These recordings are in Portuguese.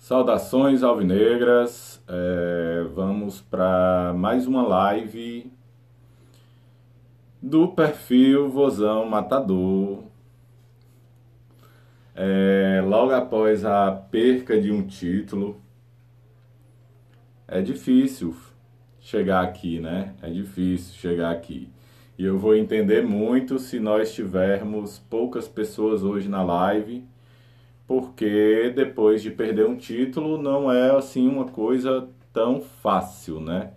Saudações alvinegras, vamos para mais uma live do perfil Vozão Matador. Logo após a perca de um título, é difícil chegar aqui, né? É difícil chegar aqui. E eu vou entender muito se nós tivermos poucas pessoas hoje na live, porque depois de perder um título não é assim uma coisa tão fácil, né?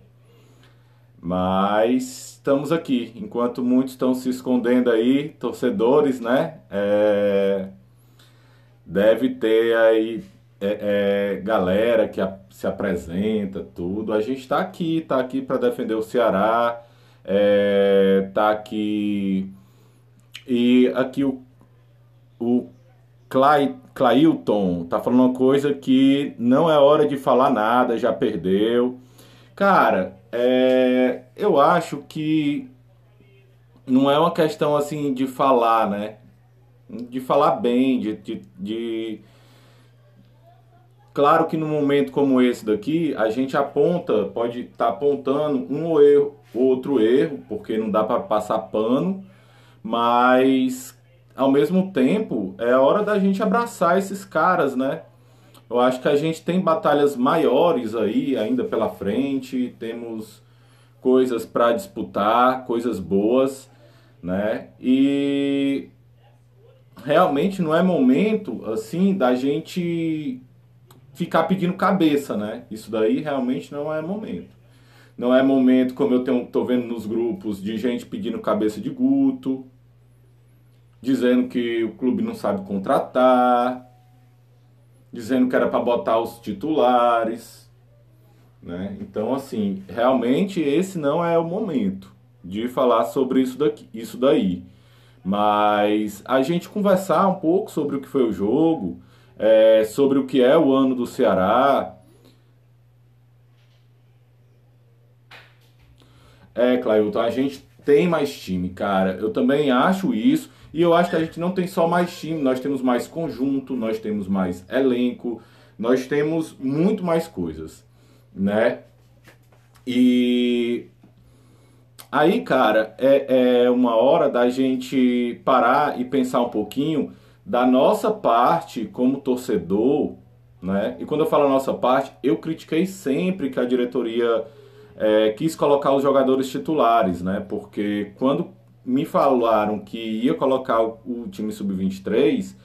Mas estamos aqui, enquanto muitos estão se escondendo aí, torcedores, né? Deve ter aí galera que se apresenta, tudo. A gente tá aqui para defender o Ceará, tá aqui. E aqui o Clailton tá falando uma coisa que não é hora de falar nada, já perdeu. Cara, eu acho que não é uma questão assim de falar, né? De falar bem, Claro que num momento como esse daqui, a gente aponta, pode estar apontando um erro, outro erro, porque não dá para passar pano, mas ao mesmo tempo é hora da gente abraçar esses caras, né? Eu acho que a gente tem batalhas maiores aí ainda pela frente, temos coisas para disputar, coisas boas, né? E realmente não é momento assim da gente ficar pedindo cabeça, né? Isso daí realmente não é momento. Não é momento, como tô vendo nos grupos, de gente pedindo cabeça de Guto, dizendo que o clube não sabe contratar, dizendo que era para botar os titulares, né? Então, assim, realmente esse não é o momento de falar sobre isso daí. Mas a gente conversar um pouco sobre o que foi o jogo, sobre o que é o ano do Ceará. Clailton, a gente tem mais time, cara. Eu também acho isso. E eu acho que a gente não tem só mais time, nós temos mais conjunto, nós temos mais elenco, nós temos muito mais coisas, né? E aí, cara, é uma hora da gente parar e pensar um pouquinho da nossa parte como torcedor, né? E quando eu falo nossa parte, eu critiquei sempre que a diretoria quis colocar os jogadores titulares, né? Porque quando me falaram que ia colocar o time sub-23,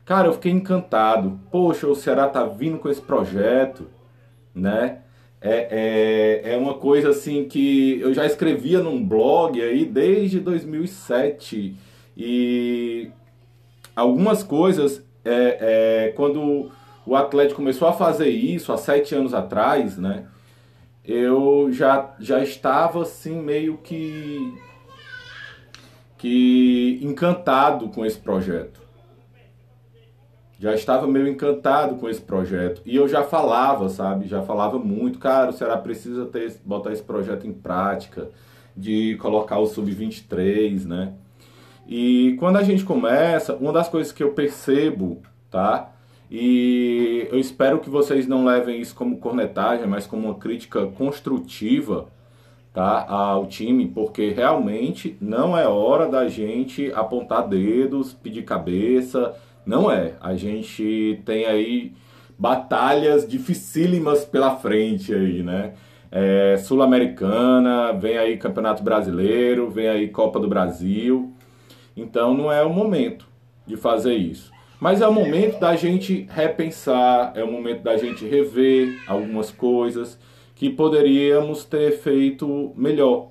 cara, eu fiquei encantado. Poxa, o Ceará tá vindo com esse projeto, né? É uma coisa assim que eu já escrevia num blog aí desde 2007 e algumas coisas, quando o Atlético começou a fazer isso há 7 anos atrás, né? Eu já estava assim meio que encantado com esse projeto. Já estava meio encantado com esse projeto. E eu já falava, sabe? Já falava muito. Cara, o Ceará precisa botar esse projeto em prática, de colocar o sub-23, né? E quando a gente começa, uma das coisas que eu percebo, tá? E eu espero que vocês não levem isso como cornetagem, mas como uma crítica construtiva, tá, ao time, porque realmente não é hora da gente apontar dedos, pedir cabeça, não é. A gente tem aí batalhas dificílimas pela frente aí, né? Sul-Americana, vem aí Campeonato Brasileiro, vem aí Copa do Brasil. Então não é o momento de fazer isso. Mas é o momento da gente repensar, é o momento da gente rever algumas coisas que poderíamos ter feito melhor,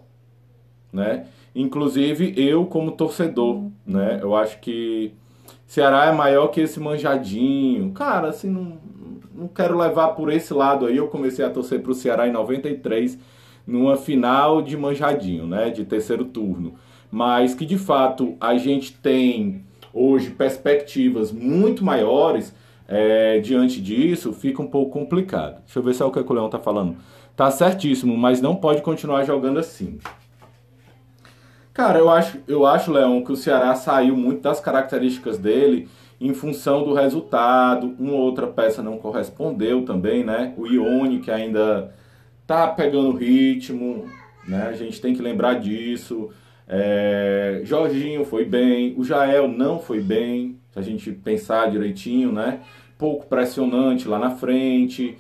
né? Inclusive eu como torcedor, né? Eu acho que Ceará é maior que esse manjadinho. Cara, assim, não quero levar por esse lado aí. Eu comecei a torcer pro Ceará em 93, numa final de manjadinho, né? De terceiro turno. Mas que de fato a gente tem hoje perspectivas muito maiores, diante disso, fica um pouco complicado. Deixa eu ver se é o que o Leão tá falando. Tá certíssimo, mas não pode continuar jogando assim. Cara, eu acho, Leão, que o Ceará saiu muito das características dele em função do resultado, uma outra peça não correspondeu também, né? O Ione, que ainda tá pegando ritmo, né? A gente tem que lembrar disso. Jorginho foi bem, o Jael não foi bem, se a gente pensar direitinho, né? Pouco pressionante lá na frente,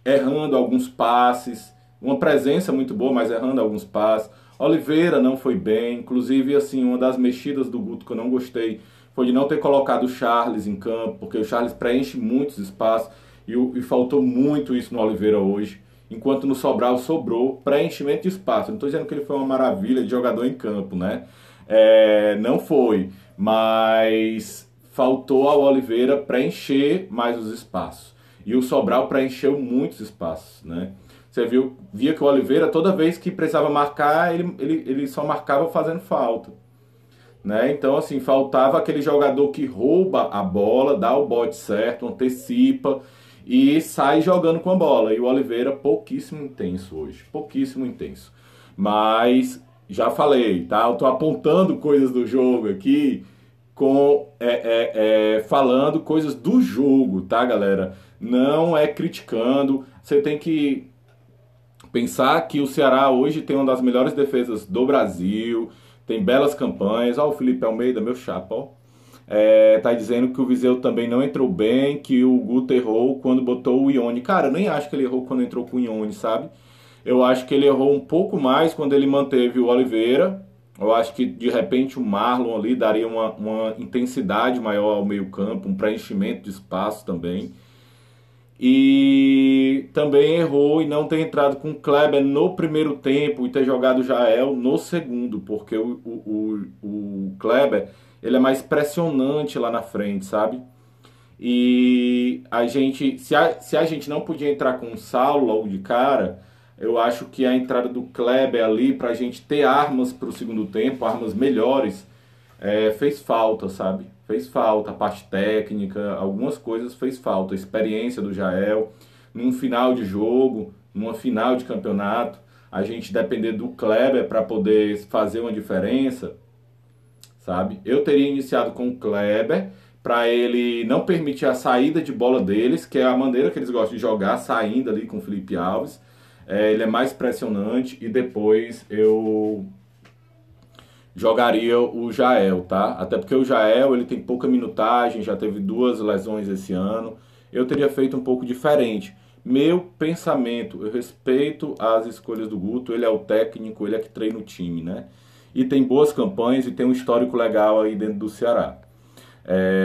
errando alguns passes, uma presença muito boa, mas errando alguns passes. Oliveira não foi bem, inclusive assim, uma das mexidas do Guto que eu não gostei foi de não ter colocado o Charles em campo, porque o Charles preenche muitos espaços e faltou muito isso no Oliveira hoje. Enquanto no Sobral sobrou preenchimento de espaço. Não estou dizendo que ele foi uma maravilha de jogador em campo, né? Não foi, mas faltou ao Oliveira preencher mais os espaços. E o Sobral preencheu muitos espaços, né? Você via que o Oliveira, toda vez que precisava marcar, ele só marcava fazendo falta. Né? Então, assim, faltava aquele jogador que rouba a bola, dá o bote certo, antecipa e sai jogando com a bola. E o Oliveira, pouquíssimo intenso hoje, pouquíssimo intenso. Mas, já falei, tá? Eu tô apontando coisas do jogo aqui, falando coisas do jogo, tá, galera? Não é criticando. Você tem que pensar que o Ceará hoje tem uma das melhores defesas do Brasil, tem belas campanhas. Ó, o Felipe Almeida, meu chapa, ó. Tá dizendo que o Viseu também não entrou bem, que o Guto errou quando botou o Ione. Cara, eu nem acho que ele errou quando entrou com o Ione, sabe? Eu acho que ele errou um pouco mais quando ele manteve o Oliveira. Eu acho que de repente o Marlon ali daria uma intensidade maior ao meio-campo, um preenchimento de espaço também. E também errou em não ter entrado com o Kleber no primeiro tempo e ter jogado o Jael no segundo, porque o Kleber ele é mais pressionante lá na frente, sabe? E a gente, se a gente não podia entrar com o Saulo logo de cara, eu acho que a entrada do Kleber ali, pra gente ter armas pro segundo tempo, armas melhores, fez falta, sabe? Fez falta, a parte técnica, algumas coisas fez falta. A experiência do Jael, num final de jogo, numa final de campeonato, a gente depender do Kleber para poder fazer uma diferença, sabe? Eu teria iniciado com o Kleber para ele não permitir a saída de bola deles, que é a maneira que eles gostam de jogar, saindo ali com o Felipe Alves. Ele é mais pressionante e depois eu jogaria o Jael, tá? Até porque o Jael, ele tem pouca minutagem, já teve 2 lesões esse ano. Eu teria feito um pouco diferente. Meu pensamento, eu respeito as escolhas do Guto, ele é o técnico, ele é que treina o time, né? E tem boas campanhas e tem um histórico legal aí dentro do Ceará.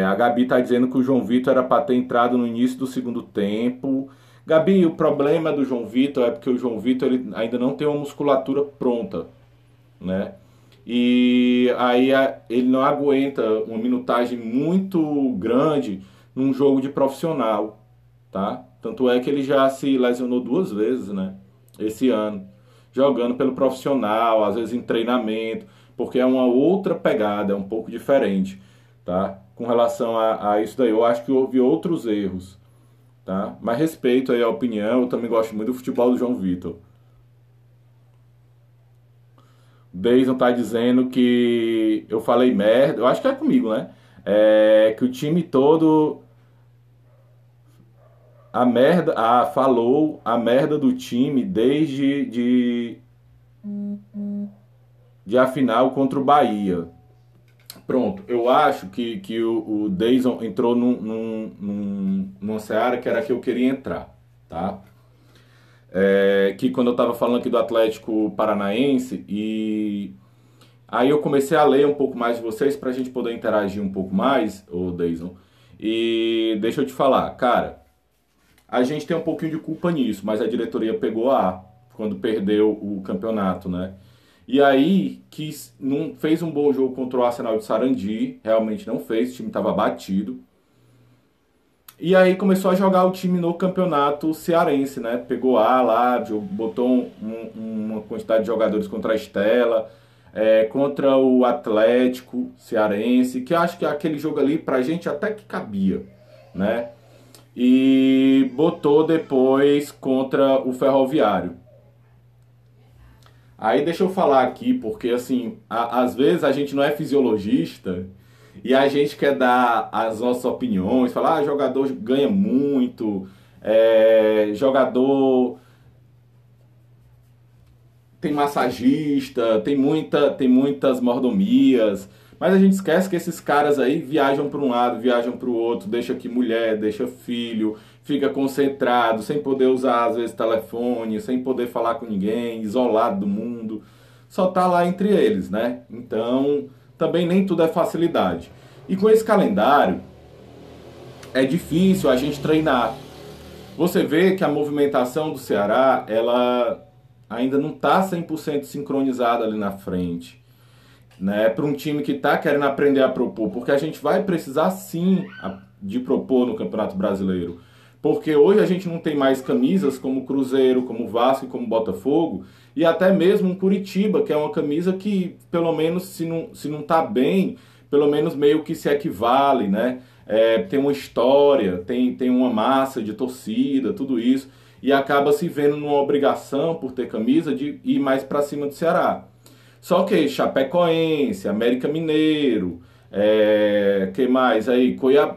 A Gabi tá dizendo que o João Vitor era para ter entrado no início do segundo tempo. Gabi, o problema do João Vitor é porque o João Vitor ele ainda não tem uma musculatura pronta, né? E aí ele não aguenta uma minutagem muito grande num jogo de profissional, tá? Tanto é que ele já se lesionou 2 vezes, né? Esse ano, jogando pelo profissional, às vezes em treinamento, porque é uma outra pegada, é um pouco diferente, tá? Com relação a isso daí, eu acho que houve outros erros, tá? Mas respeito aí a opinião, eu também gosto muito do futebol do João Vitor. Deison tá dizendo que eu falei merda, eu acho que é comigo, né? Que o time todo falou a merda do time desde de a final contra o Bahia. Pronto, eu acho que o Deison entrou numa seara que era a que eu queria entrar, tá? Que quando eu tava falando aqui do Atlético Paranaense e aí eu comecei a ler um pouco mais de vocês pra gente poder interagir um pouco mais, ô Deison. E deixa eu te falar, cara, a gente tem um pouquinho de culpa nisso, mas a diretoria pegou quando perdeu o campeonato, né? E aí não fez um bom jogo contra o Arsenal de Sarandi, realmente não fez, o time estava batido. E aí começou a jogar o time no campeonato cearense, né? Pegou lá, botou uma quantidade de jogadores contra a Estela, contra o Atlético Cearense, que acho que aquele jogo ali pra gente até que cabia, né? E botou depois contra o Ferroviário. Aí deixa eu falar aqui, porque assim, às vezes a gente não é fisiologista E a gente quer dar as nossas opiniões, falar, jogador ganha muito, jogador tem massagista, tem muitas mordomias, mas a gente esquece que esses caras aí viajam para um lado, viajam para o outro, deixa aqui mulher, deixa filho, fica concentrado, sem poder usar às vezes telefone, sem poder falar com ninguém, isolado do mundo, só tá lá entre eles, né? Então, também nem tudo é facilidade. E com esse calendário, é difícil a gente treinar. Você vê que a movimentação do Ceará, ela ainda não está 100% sincronizada ali na frente, né? Para um time que está querendo aprender a propor, porque a gente vai precisar sim de propor no Campeonato Brasileiro. Porque hoje a gente não tem mais camisas como Cruzeiro, como Vasco e como Botafogo, e até mesmo um Curitiba, que é uma camisa que, pelo menos, se não tá bem, pelo menos meio que se equivale, né? Tem uma história, tem uma massa de torcida, tudo isso, e acaba se vendo numa obrigação, por ter camisa, de ir mais para cima do Ceará. Só que Chapecoense, América Mineiro, que mais aí?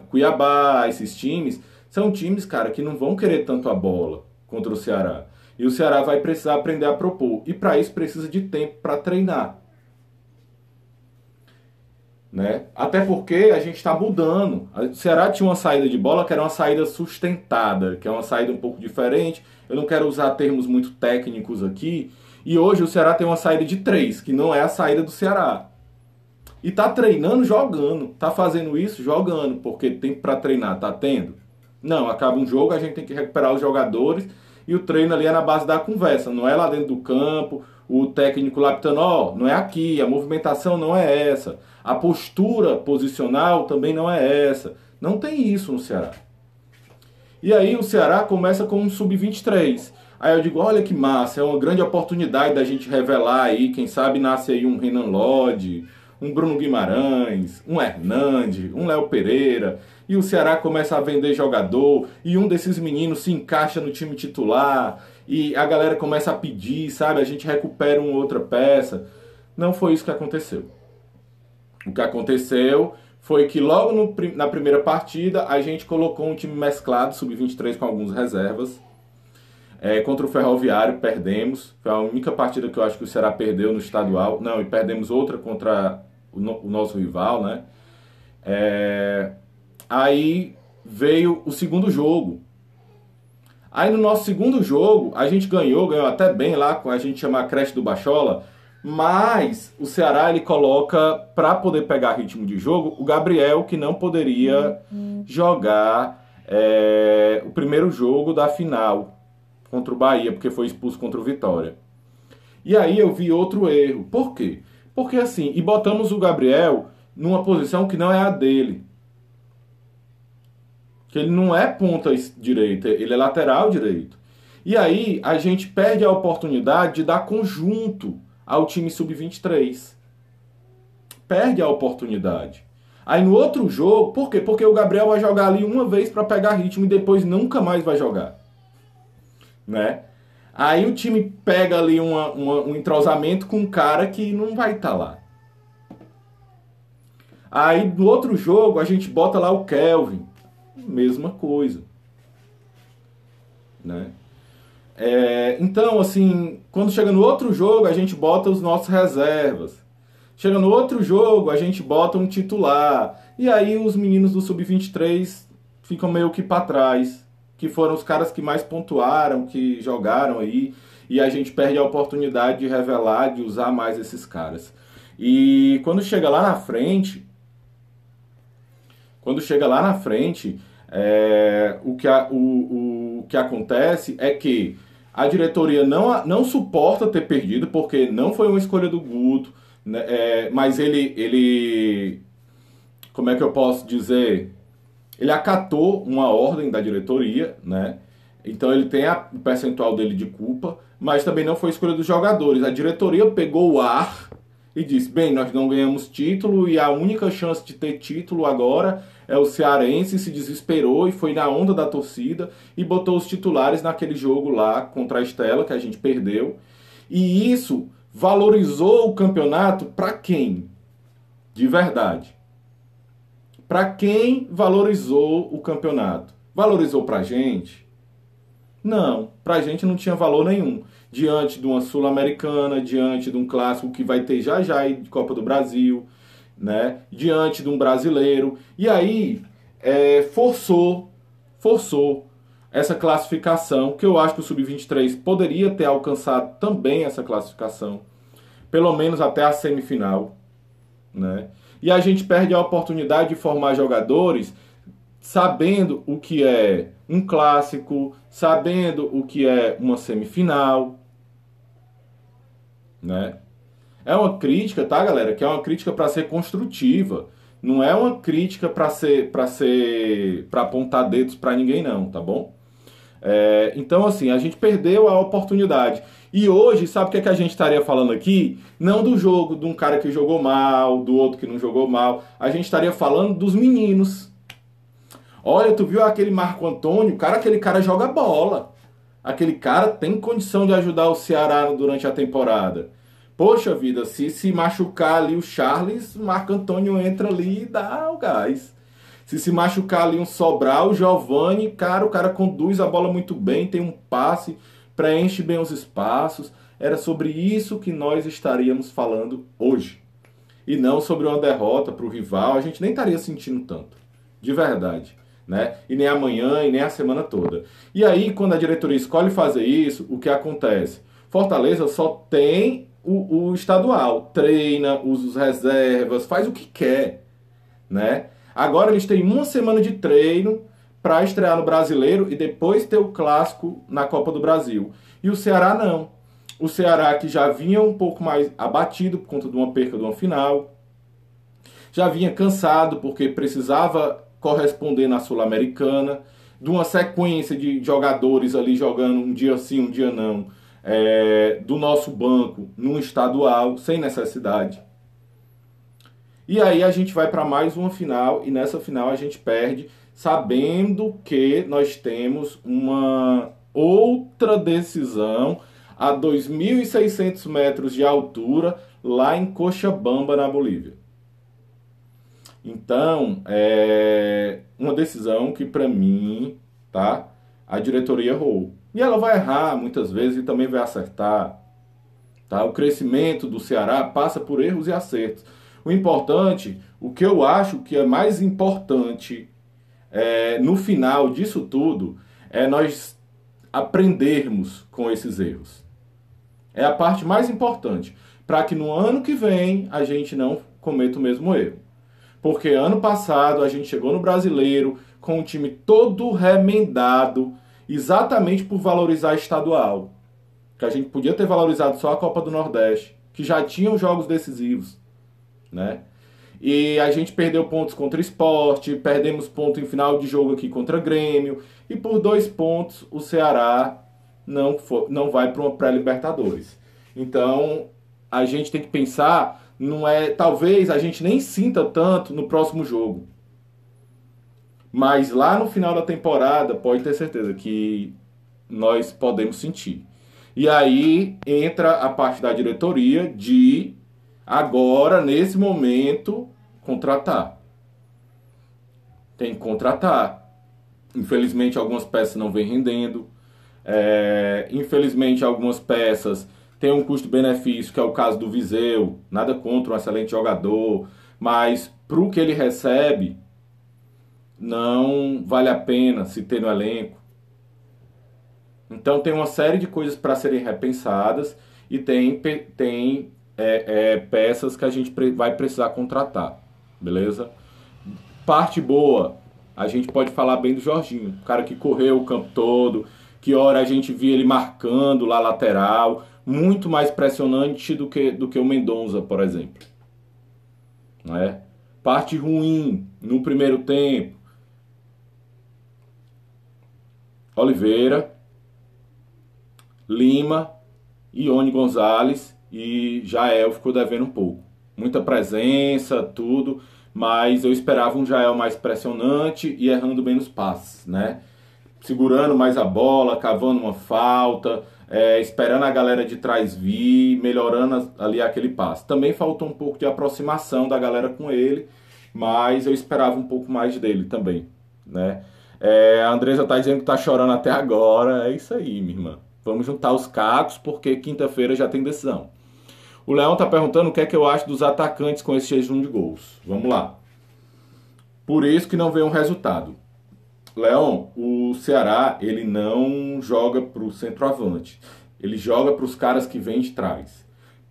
Cuiabá, esses times, são times, cara, que não vão querer tanto a bola contra o Ceará. E o Ceará vai precisar aprender a propor. E para isso precisa de tempo para treinar. Né? Até porque a gente está mudando. O Ceará tinha uma saída de bola que era uma saída sustentada, que é uma saída um pouco diferente. Eu não quero usar termos muito técnicos aqui. E hoje o Ceará tem uma saída de 3, que não é a saída do Ceará. E tá treinando jogando. Tá fazendo isso jogando, porque tempo para treinar tá tendo? Não, acaba um jogo, a gente tem que recuperar os jogadores e o treino ali é na base da conversa, não é lá dentro do campo, o técnico lá pitando, ó, não é aqui, a movimentação não é essa, a postura posicional também não é essa. Não tem isso no Ceará. E aí o Ceará começa com um sub-23. Aí eu digo, olha que massa, é uma grande oportunidade da gente revelar aí, quem sabe nasce aí um Renan Lodge, um Bruno Guimarães, um Hernande, um Léo Pereira, e o Ceará começa a vender jogador, e um desses meninos se encaixa no time titular, e a galera começa a pedir, sabe? A gente recupera uma outra peça. Não foi isso que aconteceu. O que aconteceu foi que logo na primeira partida a gente colocou um time mesclado, sub-23 com algumas reservas. Contra o Ferroviário perdemos, foi a única partida que eu acho que o Ceará perdeu no estadual. Não, e perdemos outra contra o nosso rival, né? Aí veio o segundo jogo. Aí no nosso segundo jogo, a gente ganhou até bem lá, com a gente chama a creche do Bachola, mas o Ceará ele coloca, para poder pegar ritmo de jogo, o Gabriel, que não poderia jogar o primeiro jogo da final contra o Bahia, porque foi expulso contra o Vitória. E aí eu vi outro erro. Por quê? Porque assim, e botamos o Gabriel numa posição que não é a dele. Que ele não é ponta direita, ele é lateral direito. E aí a gente perde a oportunidade de dar conjunto ao time sub-23. Perde a oportunidade. Aí no outro jogo, por quê? Porque o Gabriel vai jogar ali uma vez para pegar ritmo e depois nunca mais vai jogar. Né? Aí o time pega ali um entrosamento com um cara que não vai estar lá. Aí no outro jogo a gente bota lá o Kelvin. Mesma coisa. Né? Então, assim, quando chega no outro jogo, a gente bota os nossos reservas. Chega no outro jogo, a gente bota um titular. E aí os meninos do Sub-23 ficam meio que para trás. Que foram os caras que mais pontuaram, que jogaram aí. E a gente perde a oportunidade de revelar, de usar mais esses caras. E quando chega lá na frente... o que acontece é que a diretoria não suporta ter perdido, porque não foi uma escolha do Guto, né? Mas ele, como é que eu posso dizer? Ele acatou uma ordem da diretoria, né? Então ele tem o percentual dele de culpa, mas também não foi escolha dos jogadores. A diretoria pegou o ar e disse, bem, nós não ganhamos título e a única chance de ter título agora é o cearense, se desesperou e foi na onda da torcida e botou os titulares naquele jogo lá contra a Estela, que a gente perdeu. E isso valorizou o campeonato para quem? De verdade. para quem valorizou o campeonato? Valorizou pra gente? Não, pra gente não tinha valor nenhum. Diante de uma Sul-Americana, diante de um clássico que vai ter já já aí de Copa do Brasil, né? Diante de um brasileiro. E aí forçou essa classificação, que eu acho que o Sub-23 poderia ter alcançado também essa classificação, pelo menos até a semifinal, né? E a gente perde a oportunidade de formar jogadores sabendo o que é um clássico, sabendo o que é uma semifinal, né? É uma crítica, tá, galera? Que é uma crítica para ser construtiva. Não é uma crítica para apontar dedos para ninguém, não, tá bom? Então, assim, a gente perdeu a oportunidade. E hoje, sabe o que é que a gente estaria falando aqui? Não do jogo de um cara que jogou mal, do outro que não jogou mal. A gente estaria falando dos meninos. Olha, tu viu aquele Marco Antônio? Cara, aquele cara joga bola. Aquele cara tem condição de ajudar o Ceará durante a temporada. Poxa vida, se machucar ali o Charles, o Marco Antônio entra ali e dá o gás. Se machucar ali um Sobral, o Giovani, cara, o cara conduz a bola muito bem, tem um passe, preenche bem os espaços. Era sobre isso que nós estaríamos falando hoje. E não sobre uma derrota para o rival, a gente nem estaria sentindo tanto. De verdade. Né? E nem amanhã, e nem a semana toda. E aí, quando a diretoria escolhe fazer isso, o que acontece? Fortaleza só tem o estadual. Treina, usa os reservas, faz o que quer. Né? Agora eles têm uma semana de treino para estrear no Brasileiro e depois ter o clássico na Copa do Brasil. E o Ceará não. O Ceará, que já vinha um pouco mais abatido por conta de uma perca de uma final, já vinha cansado porque precisava corresponder na Sul-Americana, de uma sequência de jogadores ali jogando um dia sim, um dia não, do nosso banco num estadual, sem necessidade. E aí a gente vai para mais uma final e nessa final a gente perde, sabendo que nós temos uma outra decisão a 2.600 metros de altura lá em Cochabamba, na Bolívia. Então, é uma decisão que para mim, tá, a diretoria errou. E ela vai errar muitas vezes e também vai acertar. Tá? O crescimento do Ceará passa por erros e acertos. O importante, o que eu acho que é mais importante no final disso tudo, é nós aprendermos com esses erros. É a parte mais importante, para que no ano que vem a gente não cometa o mesmo erro. Porque ano passado a gente chegou no Brasileiro com o time todo remendado, exatamente por valorizar estadual. Que a gente podia ter valorizado só a Copa do Nordeste, que já tinham jogos decisivos, né? E a gente perdeu pontos contra o Sport, perdemos ponto em final de jogo aqui contra Grêmio, e por 2 pontos o Ceará não vai para uma pré-Libertadores. Então a gente tem que pensar, talvez a gente nem sinta tanto no próximo jogo, mas lá no final da temporada pode ter certeza que nós podemos sentir. E aí entra a parte da diretoria de agora, nesse momento, contratar. Tem que contratar. Infelizmente, algumas peças não vêm rendendo. Infelizmente, algumas peças têm um custo-benefício, que é o caso do Viseu. Nada contra, um excelente jogador. Mas, para o que ele recebe, não vale a pena se ter no elenco. Então, tem uma série de coisas para serem repensadas e tem peças que a gente vai precisar contratar, beleza? Parte boa, a gente pode falar bem do Jorginho, o cara que correu o campo todo, que hora a gente via ele marcando lá lateral, muito mais pressionante do que o Mendonça, por exemplo. Né? Parte ruim, no primeiro tempo, Oliveira, Lima, Ione Gonzalez e Jael ficou devendo um pouco. Muita presença, tudo, mas eu esperava um Jael mais pressionante e errando menos passes, né? Segurando mais a bola, cavando uma falta, esperando a galera de trás vir, melhorando ali aquele passe. Também faltou um pouco de aproximação da galera com ele mas eu esperava um pouco mais dele também, né? A Andresa tá dizendo que tá chorando até agora, é isso aí, minha irmã. Vamos juntar os cacos, porque quinta-feira já tem decisão. O Leão tá perguntando o que é que eu acho dos atacantes com esse jejum de gols. Vamos lá. Por isso que não veio um resultado. Leão, o Ceará, ele não joga pro centroavante. Ele joga para os caras que vêm de trás.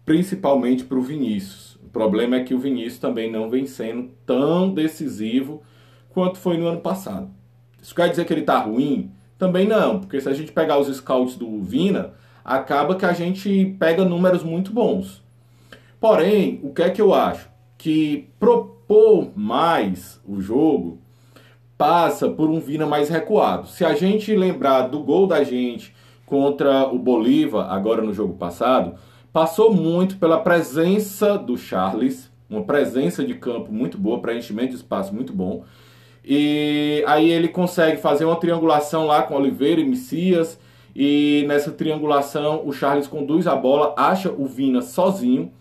Principalmente pro Vinícius. O problema é que o Vinícius também não vem sendo tão decisivo quanto foi no ano passado. Isso quer dizer que ele tá ruim? Também não, porque se a gente pegar os scouts do Vina, acaba que a gente pega números muito bons. Porém, o que é que eu acho? Que propor mais o jogo passa por um Vina mais recuado. Se a gente lembrar do gol da gente contra o Bolívar, agora no jogo passado, passou muito pela presença do Charles, uma presença de campo muito boa, preenchimento de espaço muito bom. E aí ele consegue fazer uma triangulação lá com Oliveira e Messias, e nessa triangulação o Charles conduz a bola, acha o Vina sozinho,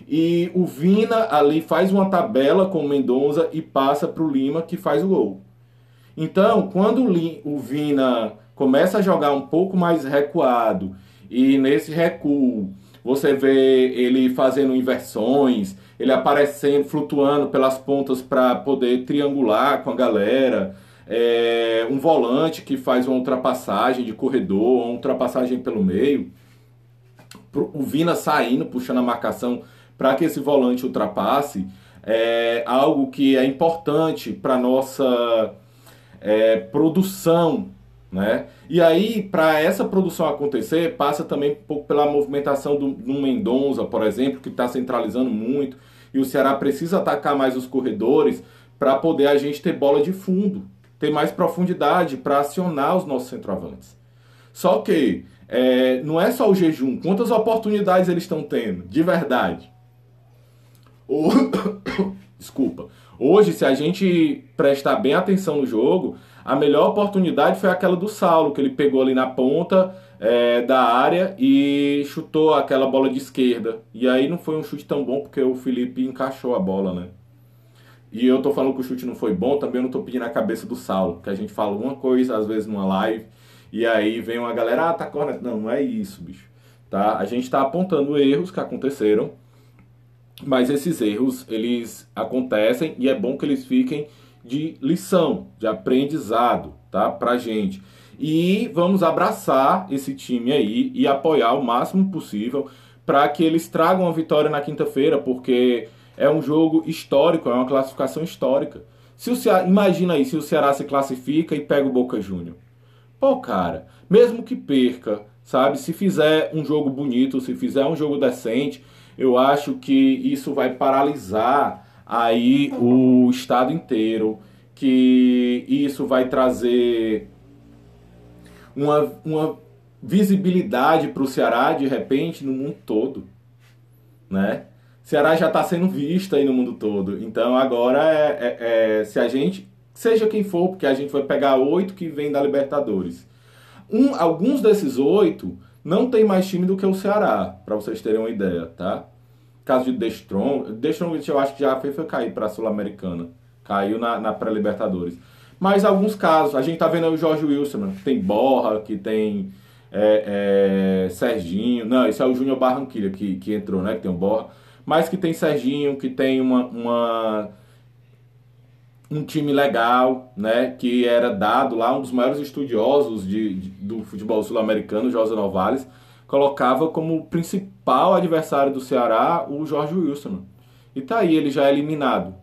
e o Vina ali faz uma tabela com o Mendonça e passa para o Lima, que faz o gol. Então, quando o Vina começa a jogar um pouco mais recuado, e nesse recuo você vê ele fazendo inversões, ele aparecendo, flutuando pelas pontas para poder triangular com a galera, um volante que faz uma ultrapassagem de corredor, uma ultrapassagem pelo meio, o Vina saindo, puxando a marcação para que esse volante ultrapasse, é algo que é importante para nossa produção, né? E aí, para essa produção acontecer, passa também um pouco pela movimentação do Mendonça, por exemplo, que está centralizando muito, e o Ceará precisa atacar mais os corredores para poder a gente ter bola de fundo, ter mais profundidade para acionar os nossos centroavantes. Só que não é só o jejum, quantas oportunidades eles estão tendo, de verdade? Desculpa. Hoje, se a gente prestar bem atenção no jogo, a melhor oportunidade foi aquela do Saulo, que ele pegou ali na ponta da área e chutou aquela bola de esquerda. E aí não foi um chute tão bom, porque o Felipe encaixou a bola, né? E eu tô falando que o chute não foi bom, também eu não tô pedindo a cabeça do Saulo, que a gente fala uma coisa, às vezes, numa live, e aí vem uma galera, tá correto. Não, não é isso, bicho. Tá? A gente tá apontando erros que aconteceram, mas esses erros, eles acontecem e é bom que eles fiquem de lição, de aprendizado, tá? Pra gente. E vamos abraçar esse time aí e apoiar o máximo possível para que eles tragam a vitória na quinta-feira, porque é um jogo histórico, é uma classificação histórica. Se o Ceará, imagina aí, se o Ceará se classifica e pega o Boca Júnior. Pô, cara, mesmo que perca, sabe? Se fizer um jogo bonito, se fizer um jogo decente, eu acho que isso vai paralisar aí o estado inteiro, que isso vai trazer uma visibilidade para o Ceará, de repente, no mundo todo, né? Ceará já está sendo visto aí no mundo todo. Então agora se a gente, seja quem for, porque a gente vai pegar 8 que vem da Libertadores. Alguns desses 8 não tem mais time do que o Ceará, para vocês terem uma ideia, tá? Caso de The Strong eu acho que já foi cair para a Sul-Americana. Caiu na pré-Libertadores. Mas alguns casos, a gente tá vendo aí o Jorge Wilson, que tem Borra, que tem Serginho. Não, esse é o Júnior Barranquilla que entrou, né? Que tem o Borra. Mas que tem Serginho, que tem um time legal, né? Que era dado lá, um dos maiores estudiosos do futebol sul-americano, José Novales, colocava como principal adversário do Ceará o Jorge Wilson. E tá aí, ele já é eliminado.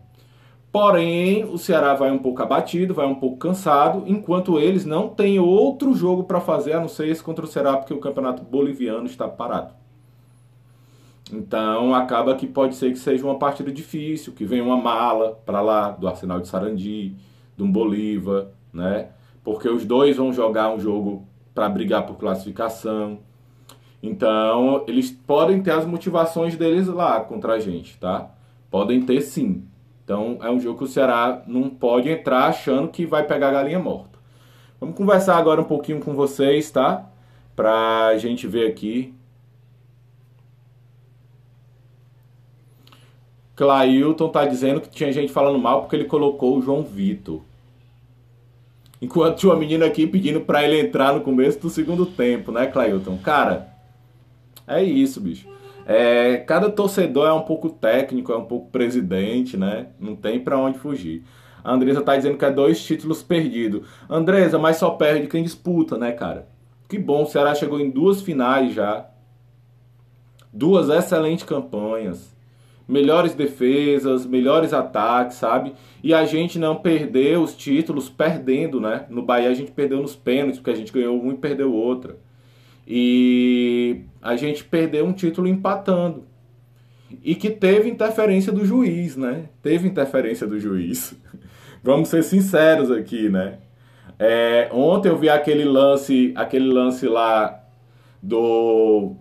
Porém, o Ceará vai um pouco abatido, vai um pouco cansado, enquanto eles não têm outro jogo para fazer, a não ser esse contra o Ceará, porque o campeonato boliviano está parado. Então, acaba que pode ser que seja uma partida difícil, que venha uma mala para lá, do Arsenal de Sarandi, de um Bolívar, né? Porque os dois vão jogar um jogo para brigar por classificação. Então, eles podem ter as motivações deles lá contra a gente, tá? Podem ter sim. Então, é um jogo que o Ceará não pode entrar achando que vai pegar a galinha morta. Vamos conversar agora um pouquinho com vocês, tá? Pra gente ver aqui. Clailton tá dizendo que tinha gente falando mal porque ele colocou o João Vitor. Enquanto tinha uma menina aqui pedindo pra ele entrar no começo do segundo tempo, né, Clailton? Cara, é isso, bicho. Cada torcedor é um pouco técnico, é um pouco presidente, né? Não tem pra onde fugir. A Andresa tá dizendo que é 2 títulos perdidos. Andresa, mas só perde quem disputa, né, cara? Que bom, o Ceará chegou em 2 finais já. 2 excelentes campanhas. Melhores defesas, melhores ataques, sabe? E a gente não perdeu os títulos perdendo, né? No Bahia a gente perdeu nos pênaltis, porque a gente ganhou um e perdeu outra. E a gente perdeu um título empatando. E que teve interferência do juiz, né? Teve interferência do juiz. Vamos ser sinceros aqui, né? Ontem eu vi aquele lance lá do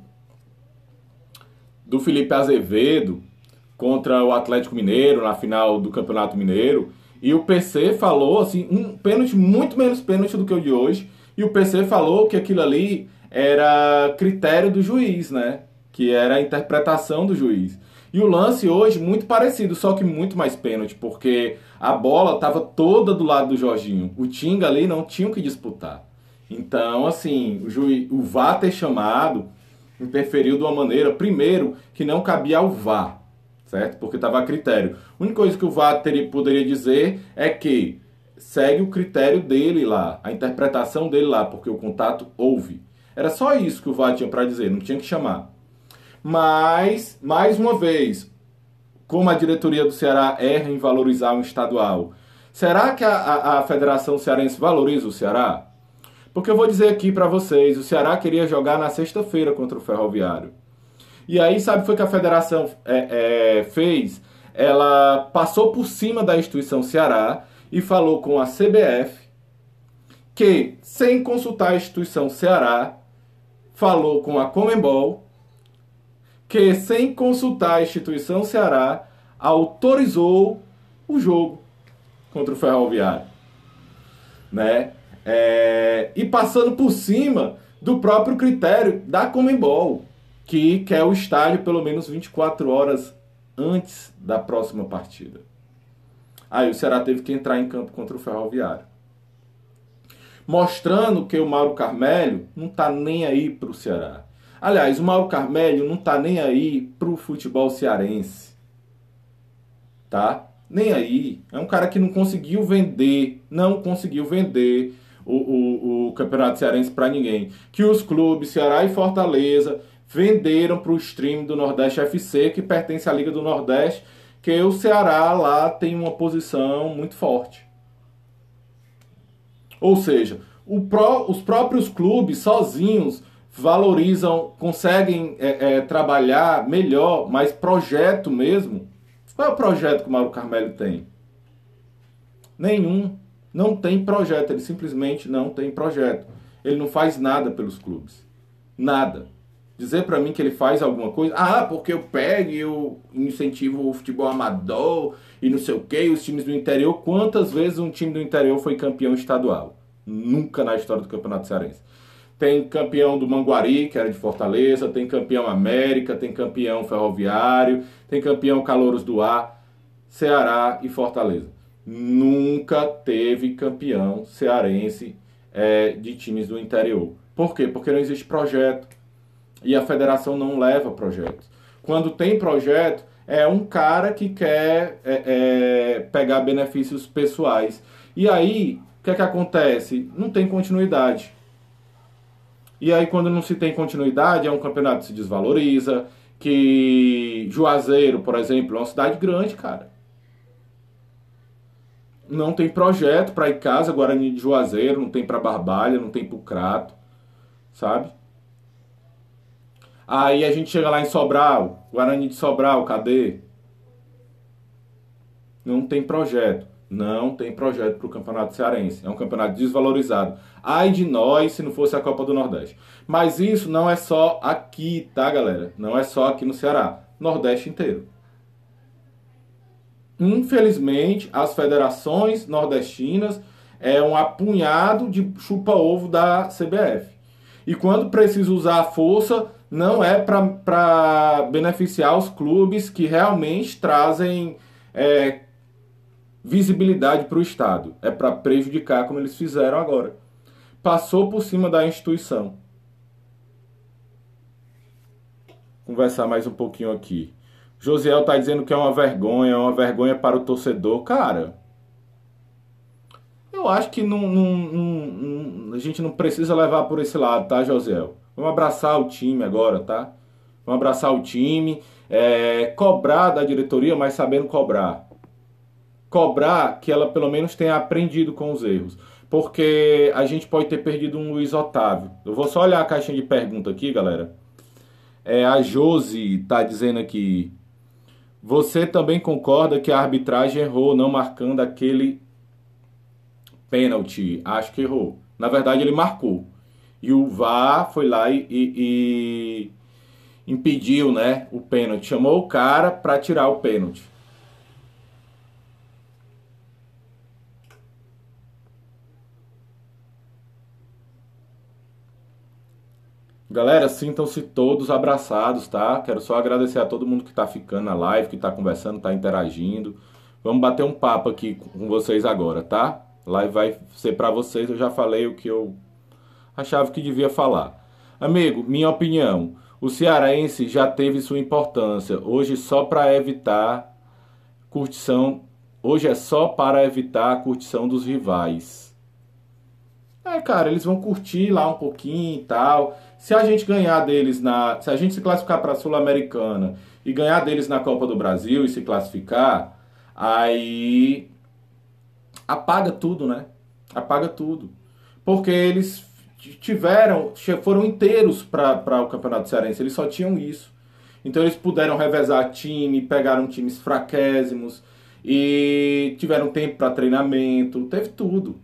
Felipe Azevedo contra o Atlético Mineiro na final do Campeonato Mineiro. E o PC falou, assim, um pênalti muito menos pênalti do que o de hoje. E o PC falou que aquilo ali era critério do juiz, né? Que era a interpretação do juiz. E o lance hoje muito parecido, só que muito mais pênalti, porque a bola estava toda do lado do Jorginho. O Tinga ali não tinha o que disputar. Então, assim, o VAR ter chamado interferiu de uma maneira, primeiro, que não cabia ao VAR, certo? Porque estava a critério. A única coisa que o VAR poderia dizer é que segue o critério dele lá, a interpretação dele lá, porque o contato houve. Era só isso que o VAR tinha para dizer, não tinha que chamar. Mas, mais uma vez, como a diretoria do Ceará erra em valorizar um estadual, será que a Federação Cearense valoriza o Ceará? Porque eu vou dizer aqui para vocês, o Ceará queria jogar na sexta-feira contra o Ferroviário. E aí, sabe o que foi que a Federação fez? Ela passou por cima da instituição Ceará e falou com a CBF que, sem consultar a instituição Ceará, falou com a Conmebol que, sem consultar a instituição Ceará, autorizou o jogo contra o Ferroviário, né? E passando por cima do próprio critério da Conmebol, que quer o estádio pelo menos 24 horas antes da próxima partida. Aí o Ceará teve que entrar em campo contra o Ferroviário, mostrando que o Mauro Carmelho não está nem aí para o Ceará. Aliás, o Mauro Carmelho não tá nem aí pro futebol cearense. Tá? Nem aí. É um cara que não conseguiu vender o Campeonato Cearense para ninguém. Que os clubes Ceará e Fortaleza venderam pro stream do Nordeste FC, que pertence à Liga do Nordeste, que o Ceará lá tem uma posição muito forte. Ou seja, os próprios clubes sozinhos valorizam, conseguem trabalhar melhor, mas projeto mesmo. Qual é o projeto que o Mauro Carmelho tem? Nenhum. Não tem projeto, ele simplesmente não tem projeto. Ele não faz nada pelos clubes. Nada. Dizer pra mim que ele faz alguma coisa, porque eu pego e eu incentivo o futebol amador e não sei o que, os times do interior. Quantas vezes um time do interior foi campeão estadual? Nunca na história do Campeonato Cearense. Tem campeão do Manguari, que era de Fortaleza, tem campeão América, tem campeão Ferroviário, tem campeão Calouros do Ar, Ceará e Fortaleza. Nunca teve campeão cearense de times do interior. Por quê? Porque não existe projeto. E a federação não leva projetos. Quando tem projeto, é um cara que quer pegar benefícios pessoais. E aí, o que é que acontece? Não tem continuidade. E aí, quando não se tem continuidade, é um campeonato que se desvaloriza, que Juazeiro, por exemplo, é uma cidade grande, cara. Não tem projeto para ir casa, Guarani de Juazeiro, não tem para Barbalha, não tem para o Crato, sabe? Aí a gente chega lá em Sobral, Guarani de Sobral, cadê? Não tem projeto. Não tem projeto para o Campeonato Cearense. É um campeonato desvalorizado. Ai de nós se não fosse a Copa do Nordeste. Mas isso não é só aqui, tá, galera? Não é só aqui no Ceará. Nordeste inteiro. Infelizmente, as federações nordestinas é um apunhado de chupa-ovo da CBF. E quando precisa usar a força, não é para beneficiar os clubes que realmente trazem visibilidade para o Estado. É para prejudicar, como eles fizeram agora. Passou por cima da instituição. Conversar mais um pouquinho aqui. Josiel tá dizendo que é uma vergonha para o torcedor. Cara, eu acho que a gente não precisa levar por esse lado, tá, Josiel? Vamos abraçar o time agora, tá? Vamos abraçar o time, cobrar da diretoria, mas sabendo cobrar. Cobrar que ela pelo menos tenha aprendido com os erros. Porque a gente pode ter perdido um Luiz Otávio. Eu vou só olhar a caixinha de pergunta aqui, galera. A Josi tá dizendo aqui: você também concorda que a arbitragem errou não marcando aquele pênalti? Acho que errou. Na verdade, ele marcou. E o VAR foi lá e impediu, né, o pênalti. Chamou o cara para tirar o pênalti. Galera, sintam-se todos abraçados, tá? Quero só agradecer a todo mundo que tá ficando na live, que tá conversando, tá interagindo. Vamos bater um papo aqui com vocês agora, tá? A live vai ser para vocês, eu já falei o que eu achava que devia falar. Amigo, minha opinião, o cearense já teve sua importância. Hoje só para evitar curtição, hoje é só para evitar a curtição dos rivais. Cara, eles vão curtir lá um pouquinho e tal. Se a gente ganhar deles se a gente se classificar para a Sul-Americana e ganhar deles na Copa do Brasil e se classificar, aí apaga tudo, né? Apaga tudo. Porque eles foram inteiros para o Campeonato Cearense, eles só tinham isso. Então eles puderam revezar time, pegaram times fraquésimos e tiveram tempo para treinamento, teve tudo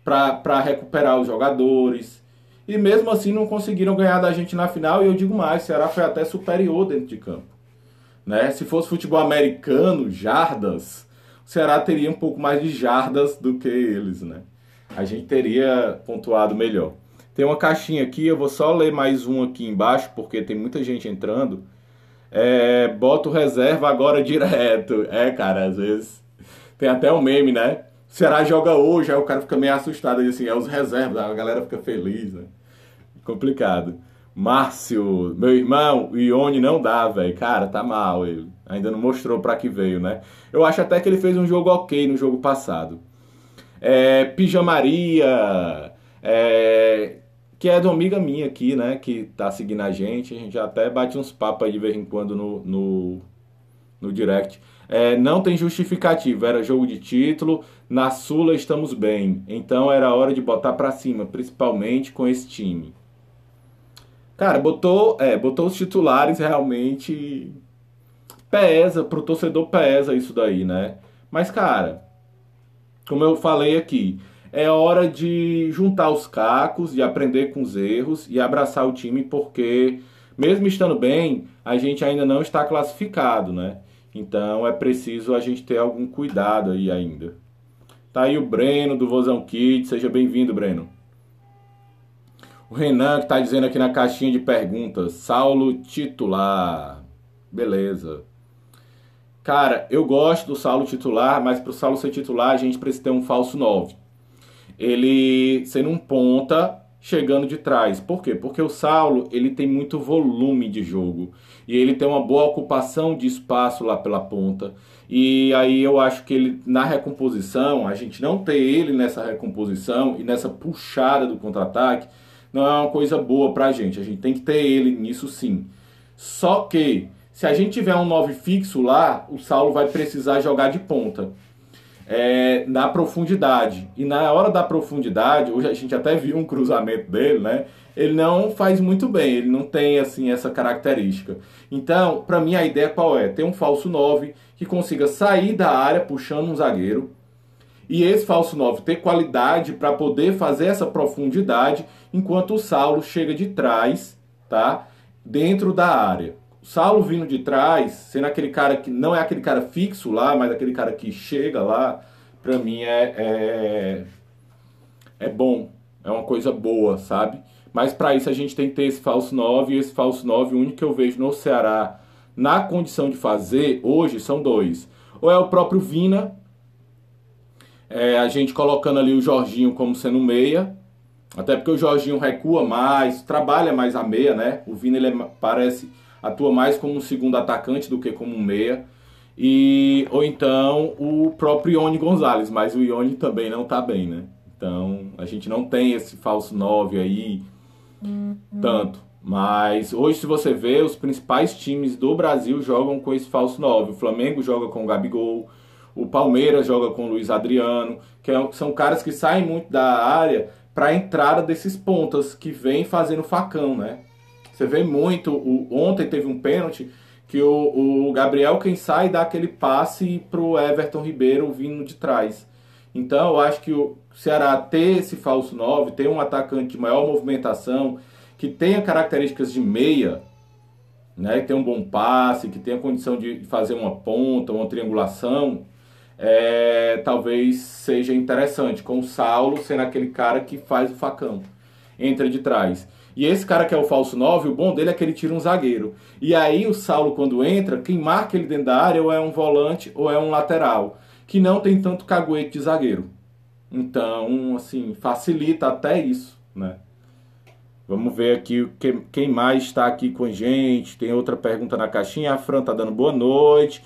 para recuperar os jogadores. E mesmo assim não conseguiram ganhar da gente na final, e eu digo mais, o Ceará foi até superior dentro de campo. Né? Se fosse futebol americano, jardas, o Ceará teria um pouco mais de jardas do que eles, né? A gente teria pontuado melhor. Tem uma caixinha aqui, eu vou só ler mais um aqui embaixo, porque tem muita gente entrando. Bota o reserva agora direto. Cara, às vezes tem até um meme, né? O Ceará joga hoje, aí o cara fica meio assustado, assim, os reservas, a galera fica feliz, né? Complicado. Márcio, meu irmão, o Ione não dá, velho. Cara, tá mal ele. Ainda não mostrou pra que veio, né? Eu acho até que ele fez um jogo ok no jogo passado. Pijamaria, que é de uma amiga minha aqui, né? Que tá seguindo a gente. A gente já até bate uns papos aí de vez em quando no direct. Não tem justificativa, era jogo de título, na Sula estamos bem, então era hora de botar pra cima, principalmente com esse time. Cara, botou os titulares, realmente pesa, pro torcedor pesa isso daí, né? Mas, cara, como eu falei aqui, é hora de juntar os cacos, de aprender com os erros e abraçar o time, porque mesmo estando bem, a gente ainda não está classificado, né? Então é preciso a gente ter algum cuidado aí ainda. Tá aí o Breno do Vozão Kids, seja bem-vindo, Breno. O Renan que tá dizendo aqui na caixinha de perguntas, Saulo titular. Beleza. Cara, eu gosto do Saulo titular, mas pro Saulo ser titular a gente precisa ter um falso 9. Ele sendo um ponta chegando de trás. Por quê? Porque o Saulo, ele tem muito volume de jogo. E ele tem uma boa ocupação de espaço lá pela ponta. E aí eu acho que ele, na recomposição, a gente não ter ele nessa recomposição e nessa puxada do contra-ataque, não é uma coisa boa pra gente. A gente tem que ter ele nisso sim. Só que, se a gente tiver um 9 fixo lá, o Saulo vai precisar jogar de ponta. Na profundidade. E na hora da profundidade, hoje a gente até viu um cruzamento dele, né? Ele não faz muito bem, ele não tem assim essa característica. Então, para mim a ideia qual é? Ter um falso 9 que consiga sair da área puxando um zagueiro. E esse falso 9 ter qualidade para poder fazer essa profundidade, enquanto o Saulo chega de trás, tá? Dentro da área. O Saulo vindo de trás, sendo aquele cara que não é aquele cara fixo lá, mas aquele cara que chega lá, pra mim é bom. é uma coisa boa, sabe? Mas para isso a gente tem que ter esse falso 9, e esse falso 9, o único que eu vejo no Ceará na condição de fazer hoje são dois. Ou é o próprio Vina, a gente colocando ali o Jorginho como sendo meia, até porque o Jorginho recua mais, trabalha mais a meia, né? O Vina parece atua mais como um segundo atacante do que como um meia. Ou então o próprio Ione Gonzalez, mas o Ione também não tá bem, né? Então a gente não tem esse falso 9 aí tanto. Mas hoje, se você vê, os principais times do Brasil jogam com esse falso 9. O Flamengo joga com o Gabigol, o Palmeiras joga com o Luiz Adriano, são caras que saem muito da área para a entrada desses pontas que vem fazendo facão, né? Você vê muito, ontem teve um pênalti que o Gabriel, quem sai, dá aquele passe pro Everton Ribeiro vindo de trás. Então eu acho que o Ceará ter esse falso 9, ter um atacante de maior movimentação, que tenha características de meia, né, que tenha um bom passe, que tenha condição de fazer uma ponta, uma triangulação, talvez seja interessante, com o Saulo sendo aquele cara que faz o facão, entra de trás. E esse cara que é o falso 9, o bom dele é que ele tira um zagueiro. E aí o Saulo, quando entra, quem marca ele dentro da área ou é um volante ou é um lateral, que não tem tanto caguete de zagueiro. Então, assim, facilita até isso, né? Vamos ver aqui quem mais está aqui com a gente. Tem outra pergunta na caixinha. A Fran tá dando boa noite.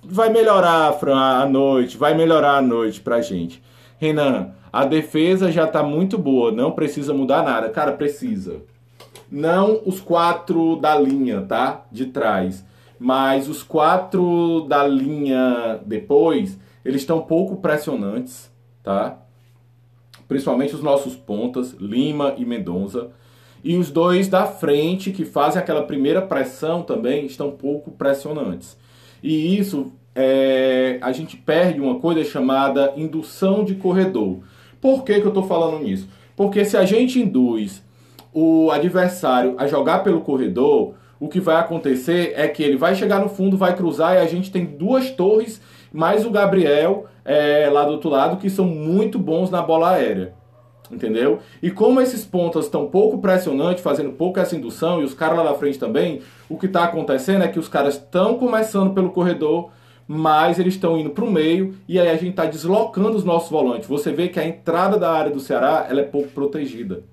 Vai melhorar, Fran, a noite. Vai melhorar a noite pra gente. Renan, a defesa já tá muito boa. Não precisa mudar nada. Cara, precisa. Não os 4 da linha, tá? De trás. Mas os 4 da linha depois, eles estão pouco pressionantes, tá? Principalmente os nossos pontas, Lima e Mendonça. E os 2 da frente, que fazem aquela primeira pressão também, estão pouco pressionantes. E isso, a gente perde uma coisa chamada indução de corredor. Por que eu estou falando nisso? Porque se a gente induz o adversário a jogar pelo corredor, o que vai acontecer é que ele vai chegar no fundo, vai cruzar e a gente tem 2 torres, mais o Gabriel lá do outro lado, que são muito bons na bola aérea. Entendeu? E como esses pontas estão pouco pressionantes, fazendo pouco essa indução, e os caras lá na frente também, o que está acontecendo é que os caras estão começando pelo corredor, mas eles estão indo para o meio, e aí a gente está deslocando os nossos volantes. Você vê que a entrada da área do Ceará ela é pouco protegida,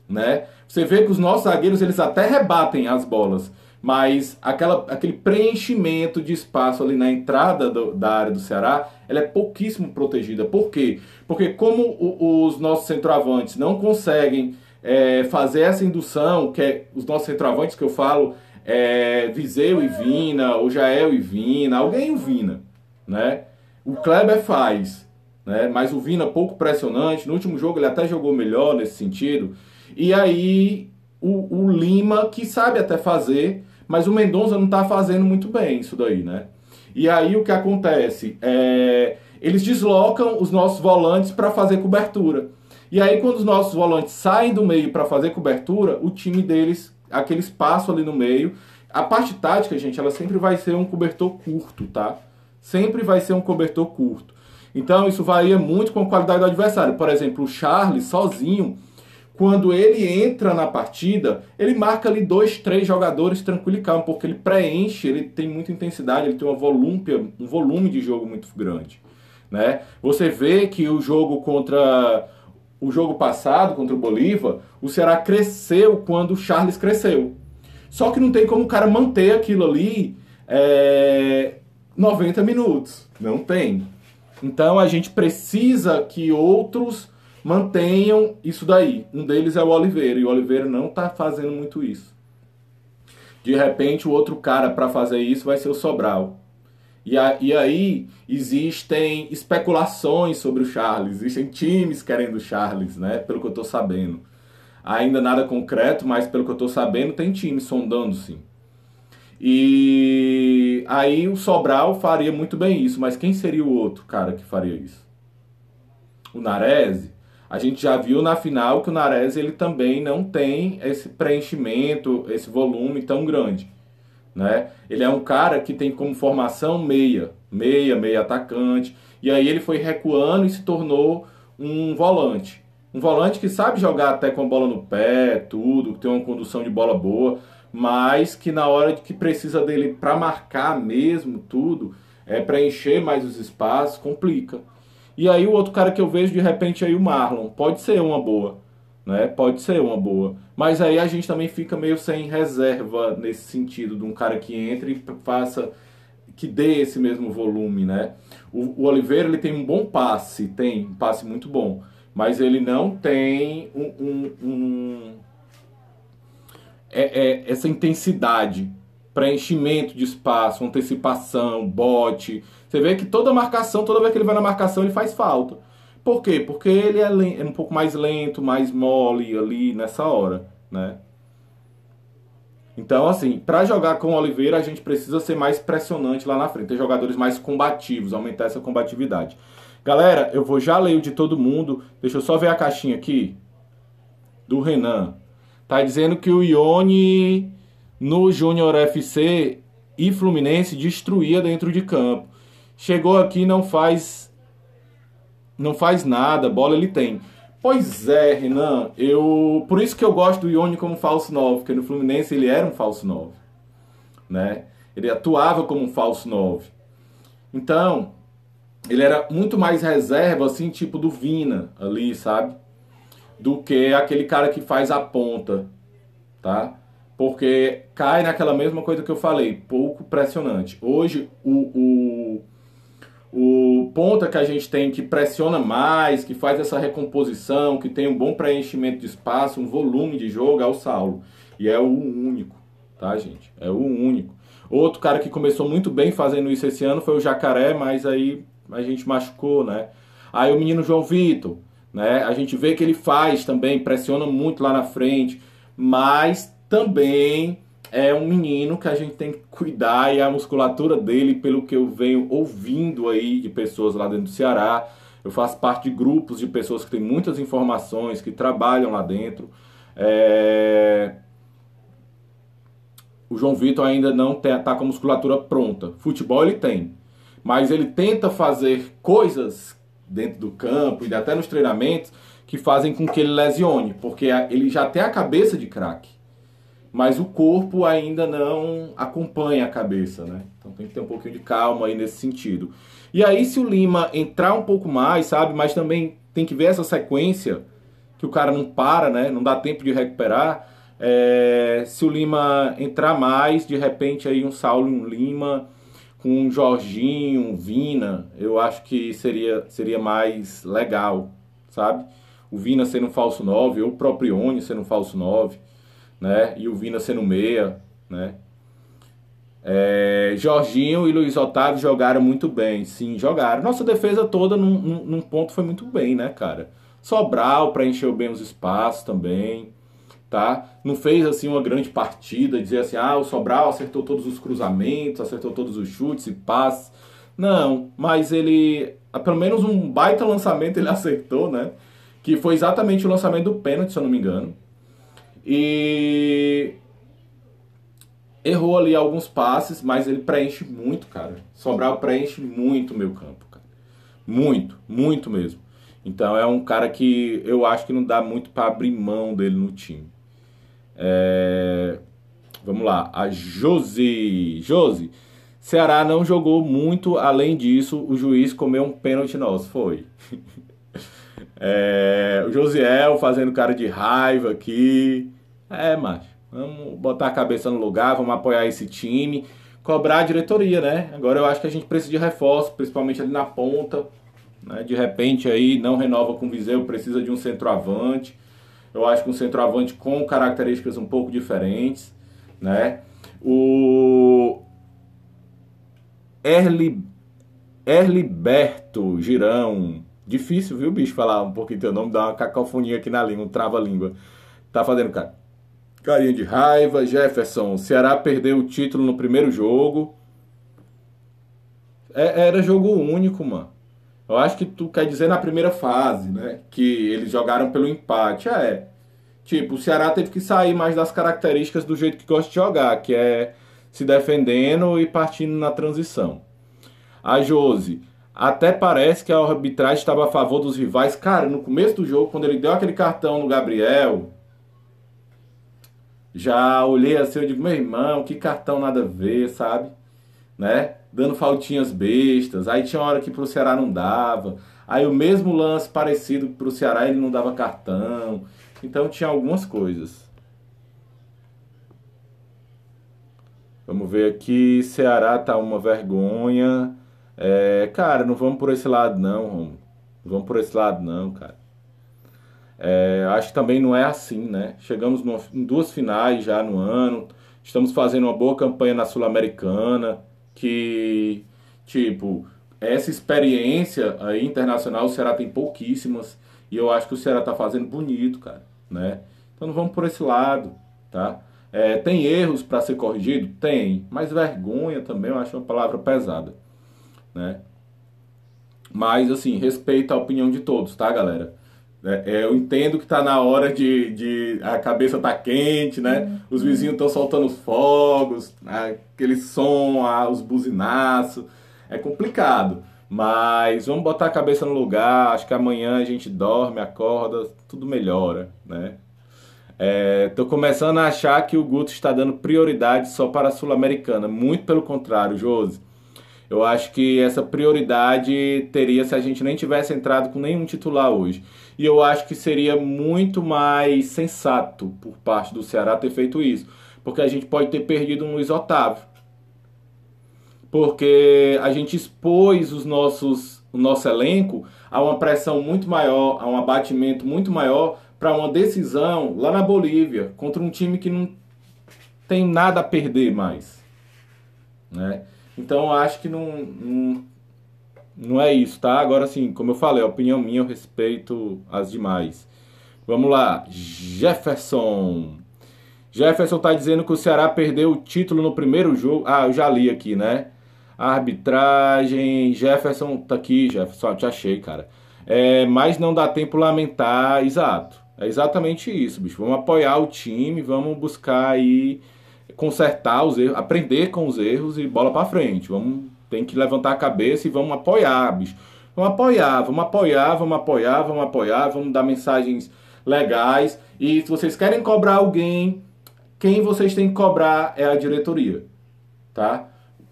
né? Você vê que os nossos zagueiros eles até rebatem as bolas, mas aquele preenchimento de espaço ali na entrada da área do Ceará, ela é pouquíssimo protegida. Por quê? Porque como os nossos centroavantes não conseguem fazer essa indução, os nossos centroavantes que eu falo, Viseu e Vina, ou Jael e Vina, alguém e o Vina, né? O Kleber faz, né? Mas o Vina pouco pressionante, no último jogo ele até jogou melhor nesse sentido, e aí o Lima, que sabe até fazer, mas o Mendonça não está fazendo muito bem isso daí, né? E aí o que acontece? Eles deslocam os nossos volantes para fazer cobertura. E aí quando os nossos volantes saem do meio para fazer cobertura, o time deles, aquele espaço ali no meio, a parte tática, gente, ela sempre vai ser um cobertor curto, tá? Sempre vai ser um cobertor curto. Então isso varia muito com a qualidade do adversário. Por exemplo, o Charles sozinho, quando ele entra na partida, ele marca ali 2, 3 jogadores tranquilo e calmo, porque ele preenche, ele tem muita intensidade, ele tem um volume de jogo muito grande, né? Você vê que o jogo passado, contra o Bolívar, o Ceará cresceu quando o Charles cresceu. Só que não tem como o cara manter aquilo ali 90 minutos. Não tem. Então a gente precisa que outros mantenham isso daí. Um deles é o Oliveira, e o Oliveira não está fazendo muito isso. De repente, o outro cara para fazer isso vai ser o Sobral. E aí existem especulações sobre o Charles, existem times querendo o Charles, né? Pelo que eu estou sabendo. Ainda nada concreto, mas pelo que eu estou sabendo, tem time sondando sim. E aí o Sobral faria muito bem isso, mas quem seria o outro cara que faria isso? O Nares? A gente já viu na final que o Nares ele também não tem esse preenchimento, esse volume tão grande, né? Ele é um cara que tem como formação meia atacante, e aí ele foi recuando e se tornou um volante Um volante que sabe jogar até com a bola no pé, tudo, que tem uma condução de bola boa, mas que na hora que precisa dele para marcar mesmo tudo, preencher mais os espaços, complica. E aí o outro cara que eu vejo de repente aí o Marlon, pode ser uma boa, né? Pode ser uma boa. Mas aí a gente também fica meio sem reserva nesse sentido de um cara que entre e faça que dê esse mesmo volume, né? O Oliveira, ele tem um bom passe, tem um passe muito bom, mas ele não tem essa intensidade, preenchimento de espaço, antecipação, bote. Você vê que toda marcação, toda vez que ele vai na marcação, ele faz falta. Por quê? Porque ele é um pouco mais lento, mais mole ali nessa hora, né? Então, assim, para jogar com o Oliveira, a gente precisa ser mais pressionante lá na frente, ter jogadores mais combativos, aumentar essa combatividade. Galera, eu vou já ler o de todo mundo. Deixa eu só ver a caixinha aqui do Renan. Tá dizendo que o Ione no Júnior FC e Fluminense destruía dentro de campo. Chegou aqui e não faz nada, bola ele tem. Pois é, Renan, por isso que eu gosto do Ione como falso 9, porque no Fluminense ele era um falso 9, né? Ele atuava como um falso 9. Então, ele era muito mais reserva, assim, tipo do Vina ali, sabe? Do que aquele cara que faz a ponta, tá? Porque cai naquela mesma coisa que eu falei, pouco pressionante. Hoje, o ponta que a gente tem que pressiona mais, que faz essa recomposição, que tem um bom preenchimento de espaço, um volume de jogo, é o Saulo. E é o único, tá, gente? É o único. Outro cara que começou muito bem fazendo isso esse ano foi o Jacaré, mas aí a gente machucou, né? Aí o menino João Vitor, né? A gente vê que ele faz também, pressiona muito lá na frente, mas também é um menino que a gente tem que cuidar, e a musculatura dele, pelo que eu venho ouvindo aí de pessoas lá dentro do Ceará, eu faço parte de grupos de pessoas que têm muitas informações, que trabalham lá dentro. O João Vitor ainda não está com a musculatura pronta. Futebol ele tem, mas ele tenta fazer coisas dentro do campo e até nos treinamentos que fazem com que ele lesione, porque ele já tem a cabeça de craque, mas o corpo ainda não acompanha a cabeça, né? Então tem que ter um pouquinho de calma aí nesse sentido. E aí se o Lima entrar um pouco mais, sabe? Mas também tem que ver essa sequência, que o cara não para, né? Não dá tempo de recuperar. Se o Lima entrar mais, de repente aí um Saulo e um Lima, com um Jorginho, um Vina, eu acho que seria mais legal, sabe? O Vina sendo um falso 9, ou o próprio Ione sendo um falso 9, né? E o Vina sendo meia, né? Jorginho e Luiz Otávio jogaram muito bem, sim, jogaram. Nossa defesa toda num ponto foi muito bem, né, cara? Sobral preencheu bem os espaços também, tá? Não fez assim uma grande partida, dizer assim, o Sobral acertou todos os cruzamentos, acertou todos os chutes e passes. Não, mas ele, pelo menos um baita lançamento ele acertou, né? Que foi exatamente o lançamento do pênalti, se eu não me engano. E errou ali alguns passes, mas ele preenche muito, cara. Sobral preenche muito o meu campo, cara. Muito, muito mesmo. Então é um cara que eu acho que não dá muito para abrir mão dele no time. Vamos lá, a Josi, Ceará não jogou muito, além disso, o juiz comeu um pênalti nosso, foi. O Josiel fazendo cara de raiva aqui. Macho, vamos botar a cabeça no lugar, vamos apoiar esse time, cobrar a diretoria, né? Agora eu acho que a gente precisa de reforço, principalmente ali na ponta, né? De repente aí não renova com o Viseu, precisa de um centroavante. Eu acho que um centroavante com características um pouco diferentes, né? O Erliberto Girão, difícil, viu, bicho, falar um pouquinho teu nome, dá uma cacofonia aqui na língua, um trava-língua. Tá fazendo carinha de raiva. Jefferson, o Ceará perdeu o título no primeiro jogo. Era jogo único, mano. Eu acho que tu quer dizer na primeira fase, né? Que eles jogaram pelo empate. Tipo, o Ceará teve que sair mais das características do jeito que gosta de jogar, que é se defendendo e partindo na transição. A Josi, Até parece que a arbitragem estava a favor dos rivais. Cara, no começo do jogo, quando ele deu aquele cartão no Gabriel, já olhei assim, eu digo, meu irmão, que cartão nada a ver, sabe? Né? Dando faltinhas bestas. Aí tinha hora que pro Ceará não dava. Aí o mesmo lance parecido pro Ceará ele não dava cartão. Então tinha algumas coisas. Vamos ver aqui, Ceará tá uma vergonha. Cara, não vamos por esse lado não, Romulo. Não vamos por esse lado não, cara. Acho que também não é assim, né? Chegamos em duas finais já no ano. Estamos fazendo uma boa campanha na Sul-Americana. Que, tipo, essa experiência aí internacional o Ceará tem pouquíssimas. E eu acho que o Ceará tá fazendo bonito, cara, né? Então não vamos por esse lado, tá? Tem erros para ser corrigido? Tem. Mas vergonha também eu acho uma palavra pesada, né? Mas, assim, respeito a opinião de todos, tá, galera? Eu entendo que tá na hora a cabeça tá quente, né? Os vizinhos estão soltando os fogos, aquele som, os buzinaços. É complicado. Mas vamos botar a cabeça no lugar. Acho que amanhã a gente dorme, acorda, tudo melhora, né? Tô começando a achar que o Guto está dando prioridade só para a Sul-Americana. Muito pelo contrário, Josi. Eu acho que essa prioridade teria se a gente nem tivesse entrado com nenhum titular hoje. E eu acho que seria muito mais sensato por parte do Ceará ter feito isso. Porque a gente pode ter perdido um Luiz Otávio. Porque a gente expôs o nosso elenco a uma pressão muito maior, a um abatimento muito maior para uma decisão lá na Bolívia, contra um time que não tem nada a perder mais, né? Então eu acho que não é isso, tá? Agora sim, como eu falei, a opinião minha, eu respeito as demais. Vamos lá, Jefferson. Jefferson tá dizendo que o Ceará perdeu o título no primeiro jogo. Ah, eu já li aqui, né? A arbitragem. Jefferson, tá aqui, Jefferson, te achei, cara. Mas não dá tempo lamentar, exato. É exatamente isso, bicho. Vamos apoiar o time, vamos buscar aí consertar os erros, aprender com os erros e bola pra frente. Tem que levantar a cabeça e vamos apoiar, bicho. Vamos apoiar, vamos apoiar, vamos apoiar, vamos apoiar, vamos dar mensagens legais. E se vocês querem cobrar alguém, quem vocês têm que cobrar é a diretoria, tá?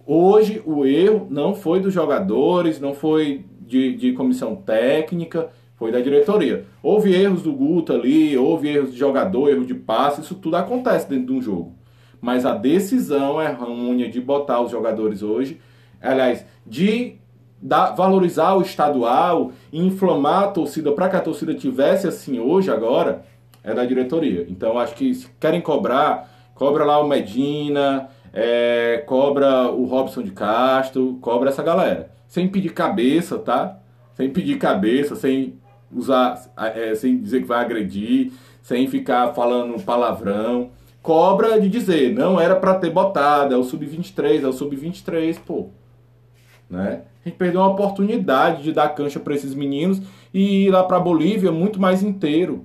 Hoje o erro não foi dos jogadores, não foi de comissão técnica, foi da diretoria. Houve erros do Guto ali, houve erros de jogador, erro de passe, isso tudo acontece dentro de um jogo. Mas a decisão errônea de botar os jogadores hoje, aliás, valorizar o estadual e inflamar a torcida para que a torcida tivesse assim hoje, agora, é da diretoria. Então acho que se querem cobra lá o Medina, cobra o Robson de Castro, cobra essa galera. Sem pedir cabeça, tá? Sem pedir cabeça, sem usar, sem dizer que vai agredir, sem ficar falando palavrão. Cobra de dizer, não era para ter botado, é o sub-23, é o sub-23, pô. Né? A gente perdeu uma oportunidade de dar cancha para esses meninos e ir lá para Bolívia muito mais inteiro.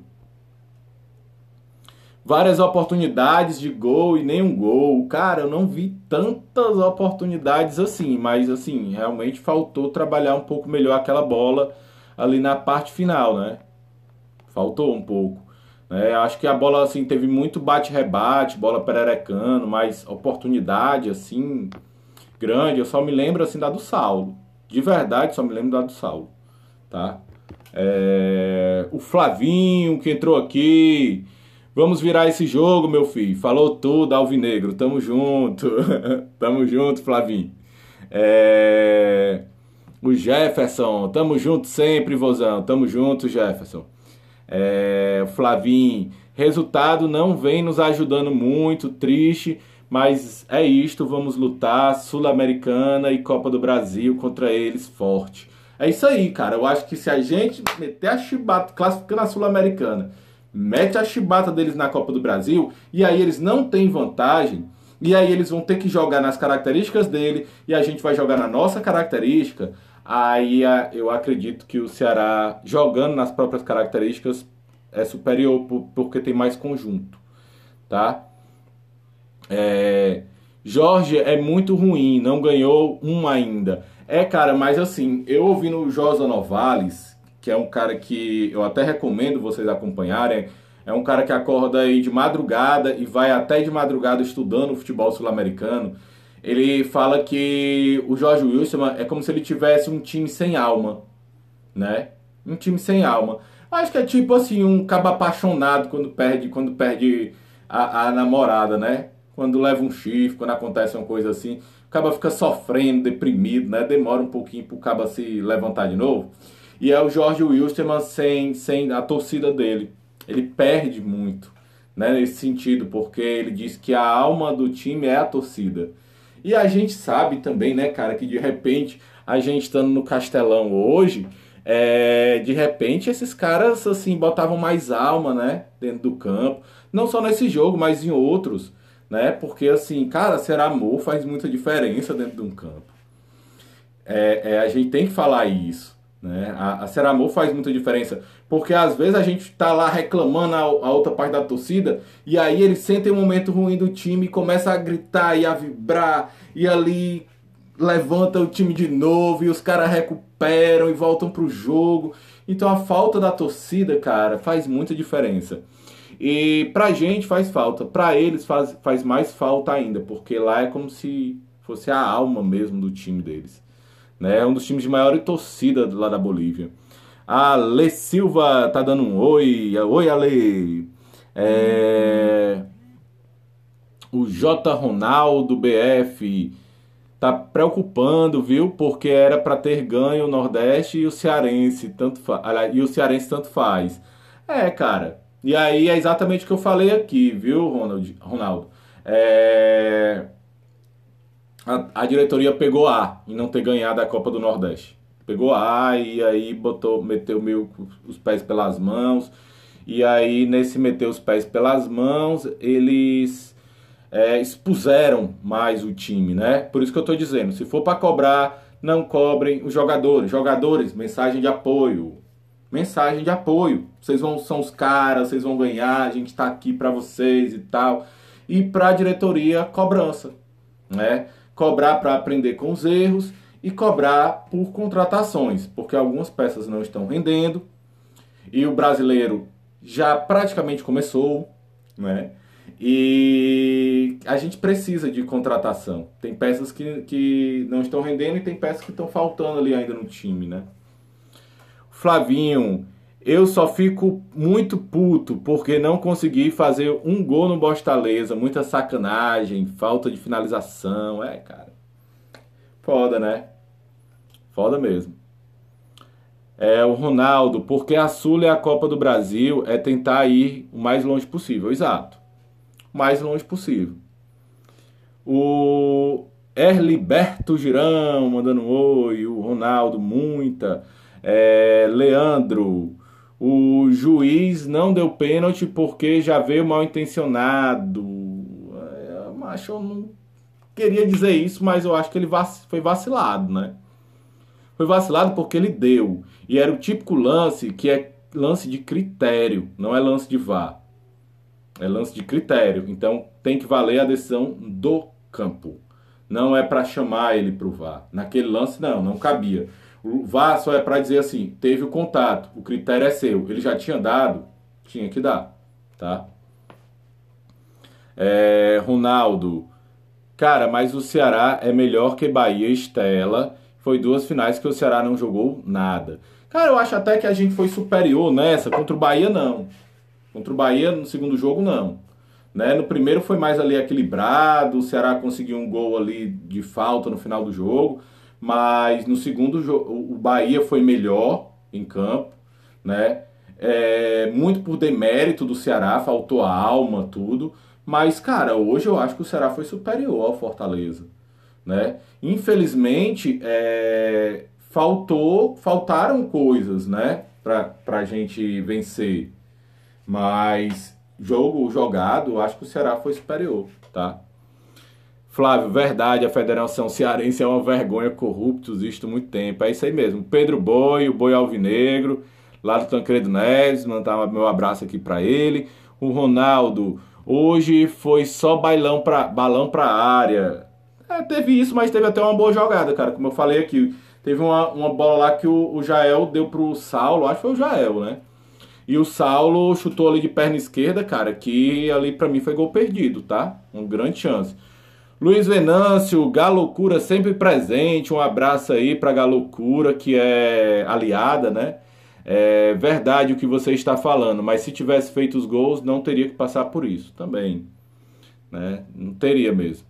Várias oportunidades de gol e nenhum gol. Cara, eu não vi tantas oportunidades assim, mas assim, realmente faltou trabalhar um pouco melhor aquela bola ali na parte final, né? Faltou um pouco. Acho que a bola assim teve muito bate-rebate, bola pererecando, mas oportunidade assim grande, eu só me lembro assim da do Saulo. De verdade, só me lembro da do Saulo, tá? O Flavinho que entrou aqui. Vamos virar esse jogo, meu filho. Falou tudo, Alvinegro. Tamo junto. Tamo junto, Flavinho. O Jefferson. Tamo junto sempre, vozão. Tamo junto, Jefferson. Flavinho. Resultado não vem nos ajudando muito, triste. Mas é isto, vamos lutar. Sul-Americana e Copa do Brasil contra eles forte. É isso aí, cara. Eu acho que se a gente meter a chibata classificando a Sul-Americana, mete a chibata deles na Copa do Brasil, e aí eles não têm vantagem, e aí eles vão ter que jogar nas características dele, e a gente vai jogar na nossa característica, aí eu acredito que o Ceará, jogando nas próprias características, é superior, porque tem mais conjunto, tá? Jorge é muito ruim, não ganhou um ainda. Cara, mas assim, eu ouvindo o Josa Novales, que é um cara que eu até recomendo vocês acompanharem, é um cara que acorda aí de madrugada e vai até de madrugada estudando o futebol sul-americano. Ele fala que o Jorge Wilstermann é como se ele tivesse um time sem alma, né? Um time sem alma. Acho que é tipo assim, um cabo apaixonado quando perde a namorada, né? Quando leva um chifre, quando acontece uma coisa assim, o cabo fica sofrendo, deprimido, né? Demora um pouquinho pro cabo se levantar de novo. E é o Jorge Wilstermann sem a torcida dele. Ele perde muito, né? Nesse sentido, porque ele diz que a alma do time é a torcida. E a gente sabe também, né, cara, que de repente a gente estando no Castelão hoje, de repente esses caras assim botavam mais alma, né, dentro do campo, não só nesse jogo, mas em outros, né? Porque assim, cara, ser amor faz muita diferença dentro de um campo. A gente tem que falar isso, né? A ser amor faz muita diferença, porque às vezes a gente tá lá reclamando a outra parte da torcida e aí eles sentem um momento ruim do time e começa a gritar e a vibrar e ali levanta o time de novo e os caras recuperam e voltam pro jogo. Então a falta da torcida, cara, faz muita diferença. E pra gente faz falta, pra eles faz mais falta ainda, porque lá é como se fosse a alma mesmo do time deles, né? É um dos times de maior torcida lá da Bolívia. A Ale Silva tá dando um oi. Oi, Ale. É, O J. Ronaldo BF tá preocupando, viu? Porque era para ter ganho o Nordeste e o Cearense e o Cearense tanto faz. Cara. E aí é exatamente o que eu falei aqui, viu, Ronaldo? É, a diretoria pegou A em não ter ganhado a Copa do Nordeste. Pegou A e aí meteu meio os pés pelas mãos. E aí, nesse meter os pés pelas mãos, eles expuseram mais o time, né? Por isso que eu tô dizendo, se for para cobrar, não cobrem os jogadores. Jogadores, mensagem de apoio. Mensagem de apoio. São os caras, vocês vão ganhar, a gente tá aqui para vocês e tal. E para a diretoria, cobrança, né? Cobrar para aprender com os erros e cobrar por contratações, porque algumas peças não estão rendendo e o brasileiro já praticamente começou, né? E a gente precisa de contratação. Tem peças que não estão rendendo e tem peças que estão faltando ali ainda no time, né? Flavinho, eu só fico muito puto porque não consegui fazer um gol no Fortaleza. Muita sacanagem, falta de finalização. Cara. Foda, né? Foda mesmo. O Ronaldo, porque a Sula é a Copa do Brasil, é tentar ir o mais longe possível. Exato. O mais longe possível. O Erliberto Girão mandando um oi. O Ronaldo, muita. Leandro, o juiz não deu pênalti porque já veio mal intencionado. Macho, eu não queria dizer isso, mas eu acho que ele foi vacilado, né? Foi vacilado porque ele deu. E era o típico lance que é lance de critério, não é lance de VAR. É lance de critério. Então tem que valer a decisão do campo. Não é para chamar ele pro VAR. Naquele lance não cabia. O VAR só é para dizer assim, teve o contato, o critério é seu. Ele já tinha dado, tinha que dar, tá? Ronaldo, cara, mas o Ceará é melhor que Bahia e Estela. Foi 2 finais que o Ceará não jogou nada. Cara, eu acho até que a gente foi superior nessa. Contra o Bahia, não. Contra o Bahia, no segundo jogo, não. Né? No primeiro foi mais ali equilibrado. O Ceará conseguiu um gol ali de falta no final do jogo. Mas no segundo jogo, o Bahia foi melhor em campo. Né? Muito por demérito do Ceará. Faltou a alma, tudo. Mas, cara, hoje eu acho que o Ceará foi superior ao Fortaleza. Né? Infelizmente, faltaram coisas, né, pra gente vencer. Mas jogo jogado, acho que o Ceará foi superior, tá? Flávio, verdade, a Federação Cearense é uma vergonha, corruptos, isto há muito tempo. É isso aí mesmo. Pedro Boi, o Boi Alvinegro, lá do Tancredo Neves, mandar meu abraço aqui pra ele. O Ronaldo, hoje foi só balão pra área. Teve isso, mas teve até uma boa jogada, cara. Como eu falei aqui, teve uma bola lá que o Jael deu pro Saulo, acho que foi o Jael, né? E o Saulo chutou ali de perna esquerda, cara, que ali pra mim foi gol perdido, tá? Uma grande chance. Luiz Venâncio, Galocura sempre presente. Um abraço aí pra Galocura, que é aliada, né? É verdade o que você está falando, mas se tivesse feito os gols, não teria que passar por isso também, né? Não teria mesmo.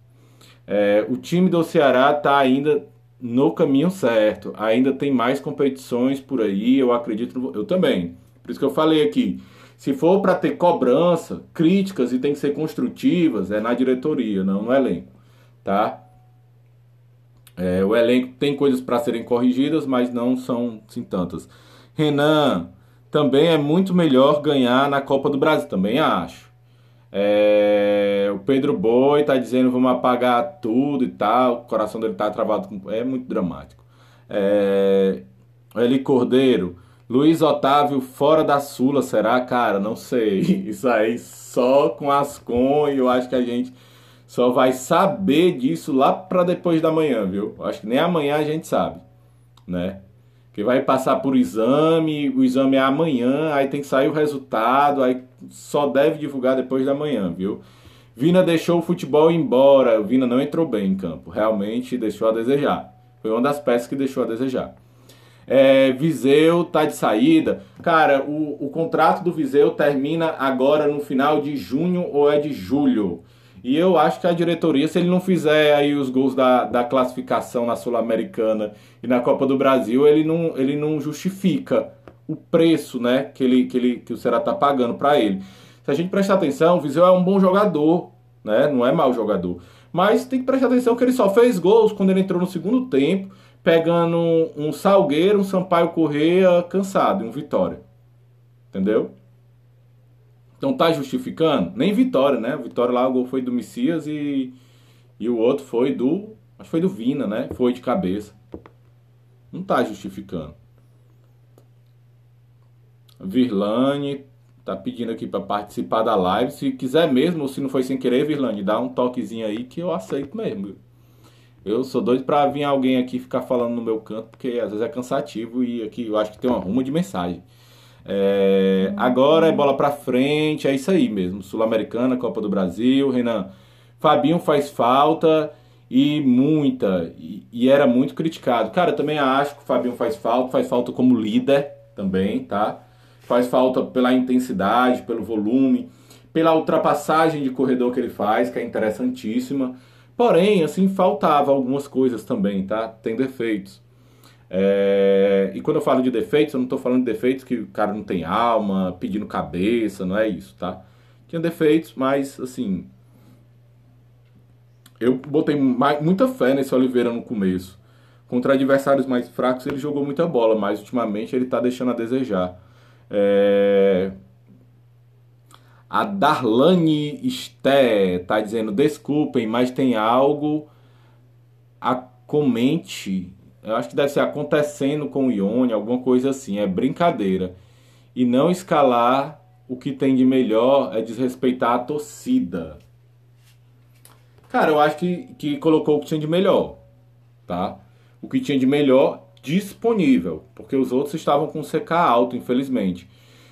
O time do Ceará está ainda no caminho certo. Ainda tem mais competições por aí, eu acredito, eu também. Por isso que eu falei aqui, se for para ter cobrança, críticas e tem que ser construtivas, é na diretoria, não no elenco, tá? O elenco tem coisas para serem corrigidas, mas não são assim tantas. Renan, também é muito melhor ganhar na Copa do Brasil, também acho. O Pedro Boi tá dizendo vamos apagar tudo e tal. O coração dele tá travado. É muito dramático. Eli Cordeiro. Luiz Otávio fora da Sula, será? Cara, não sei. Isso aí só com Ascom e eu acho que a gente só vai saber disso lá pra depois da manhã, viu? Acho que nem amanhã a gente sabe, né? Que vai passar por exame, o exame é amanhã, aí tem que sair o resultado, aí só deve divulgar depois da manhã, viu? Vina deixou o futebol ir embora, o Vina não entrou bem em campo, realmente deixou a desejar. Foi uma das peças que deixou a desejar. Viseu tá de saída. Cara, o contrato do Viseu termina agora no final de junho ou é de julho. E eu acho que a diretoria, se ele não fizer aí os gols da classificação na Sul-Americana e na Copa do Brasil, ele não justifica o preço, né, que o Ceará tá pagando para ele. Se a gente prestar atenção, o Viseu é um bom jogador, né, não é mau jogador. Mas tem que prestar atenção que ele só fez gols quando ele entrou no segundo tempo, pegando um Salgueiro, um Sampaio Corrêa cansado, e um Vitória. Entendeu? Então tá justificando? Nem Vitória, né? Vitória lá, o gol foi do Messias e o outro foi do. Acho que foi do Vina, né? Foi de cabeça. Não tá justificando. Virlane tá pedindo aqui para participar da live. Se quiser mesmo, ou se não foi sem querer, Virlane, dá um toquezinho aí que eu aceito mesmo. Eu sou doido pra vir alguém aqui ficar falando no meu canto, porque às vezes é cansativo e aqui eu acho que tem uma ruma de mensagem. Agora é bola pra frente, é isso aí mesmo. Sul-Americana, Copa do Brasil, Renan. Fabinho faz falta e muita. E era muito criticado. Cara, eu também acho que o Fabinho faz falta como líder também, tá? Faz falta pela intensidade, pelo volume, pela ultrapassagem de corredor que ele faz, que é interessantíssima. Porém, assim, faltava algumas coisas também, tá? Tem defeitos. E quando eu falo de defeitos, eu não estou falando de defeitos que o cara não tem alma, pedindo cabeça, não é isso, tá? Tinha defeitos, mas assim, eu botei muita fé nesse Oliveira no começo. Contra adversários mais fracos ele jogou muita bola, mas ultimamente ele tá deixando a desejar. A Darlane Sté tá dizendo, desculpem, mas tem algo a comente. Eu acho que deve ser acontecendo com o Ione, alguma coisa assim. É brincadeira. E não escalar o que tem de melhor é desrespeitar a torcida. Cara, eu acho que colocou o que tinha de melhor, tá? O que tinha de melhor disponível, porque os outros estavam com CK alto, infelizmente.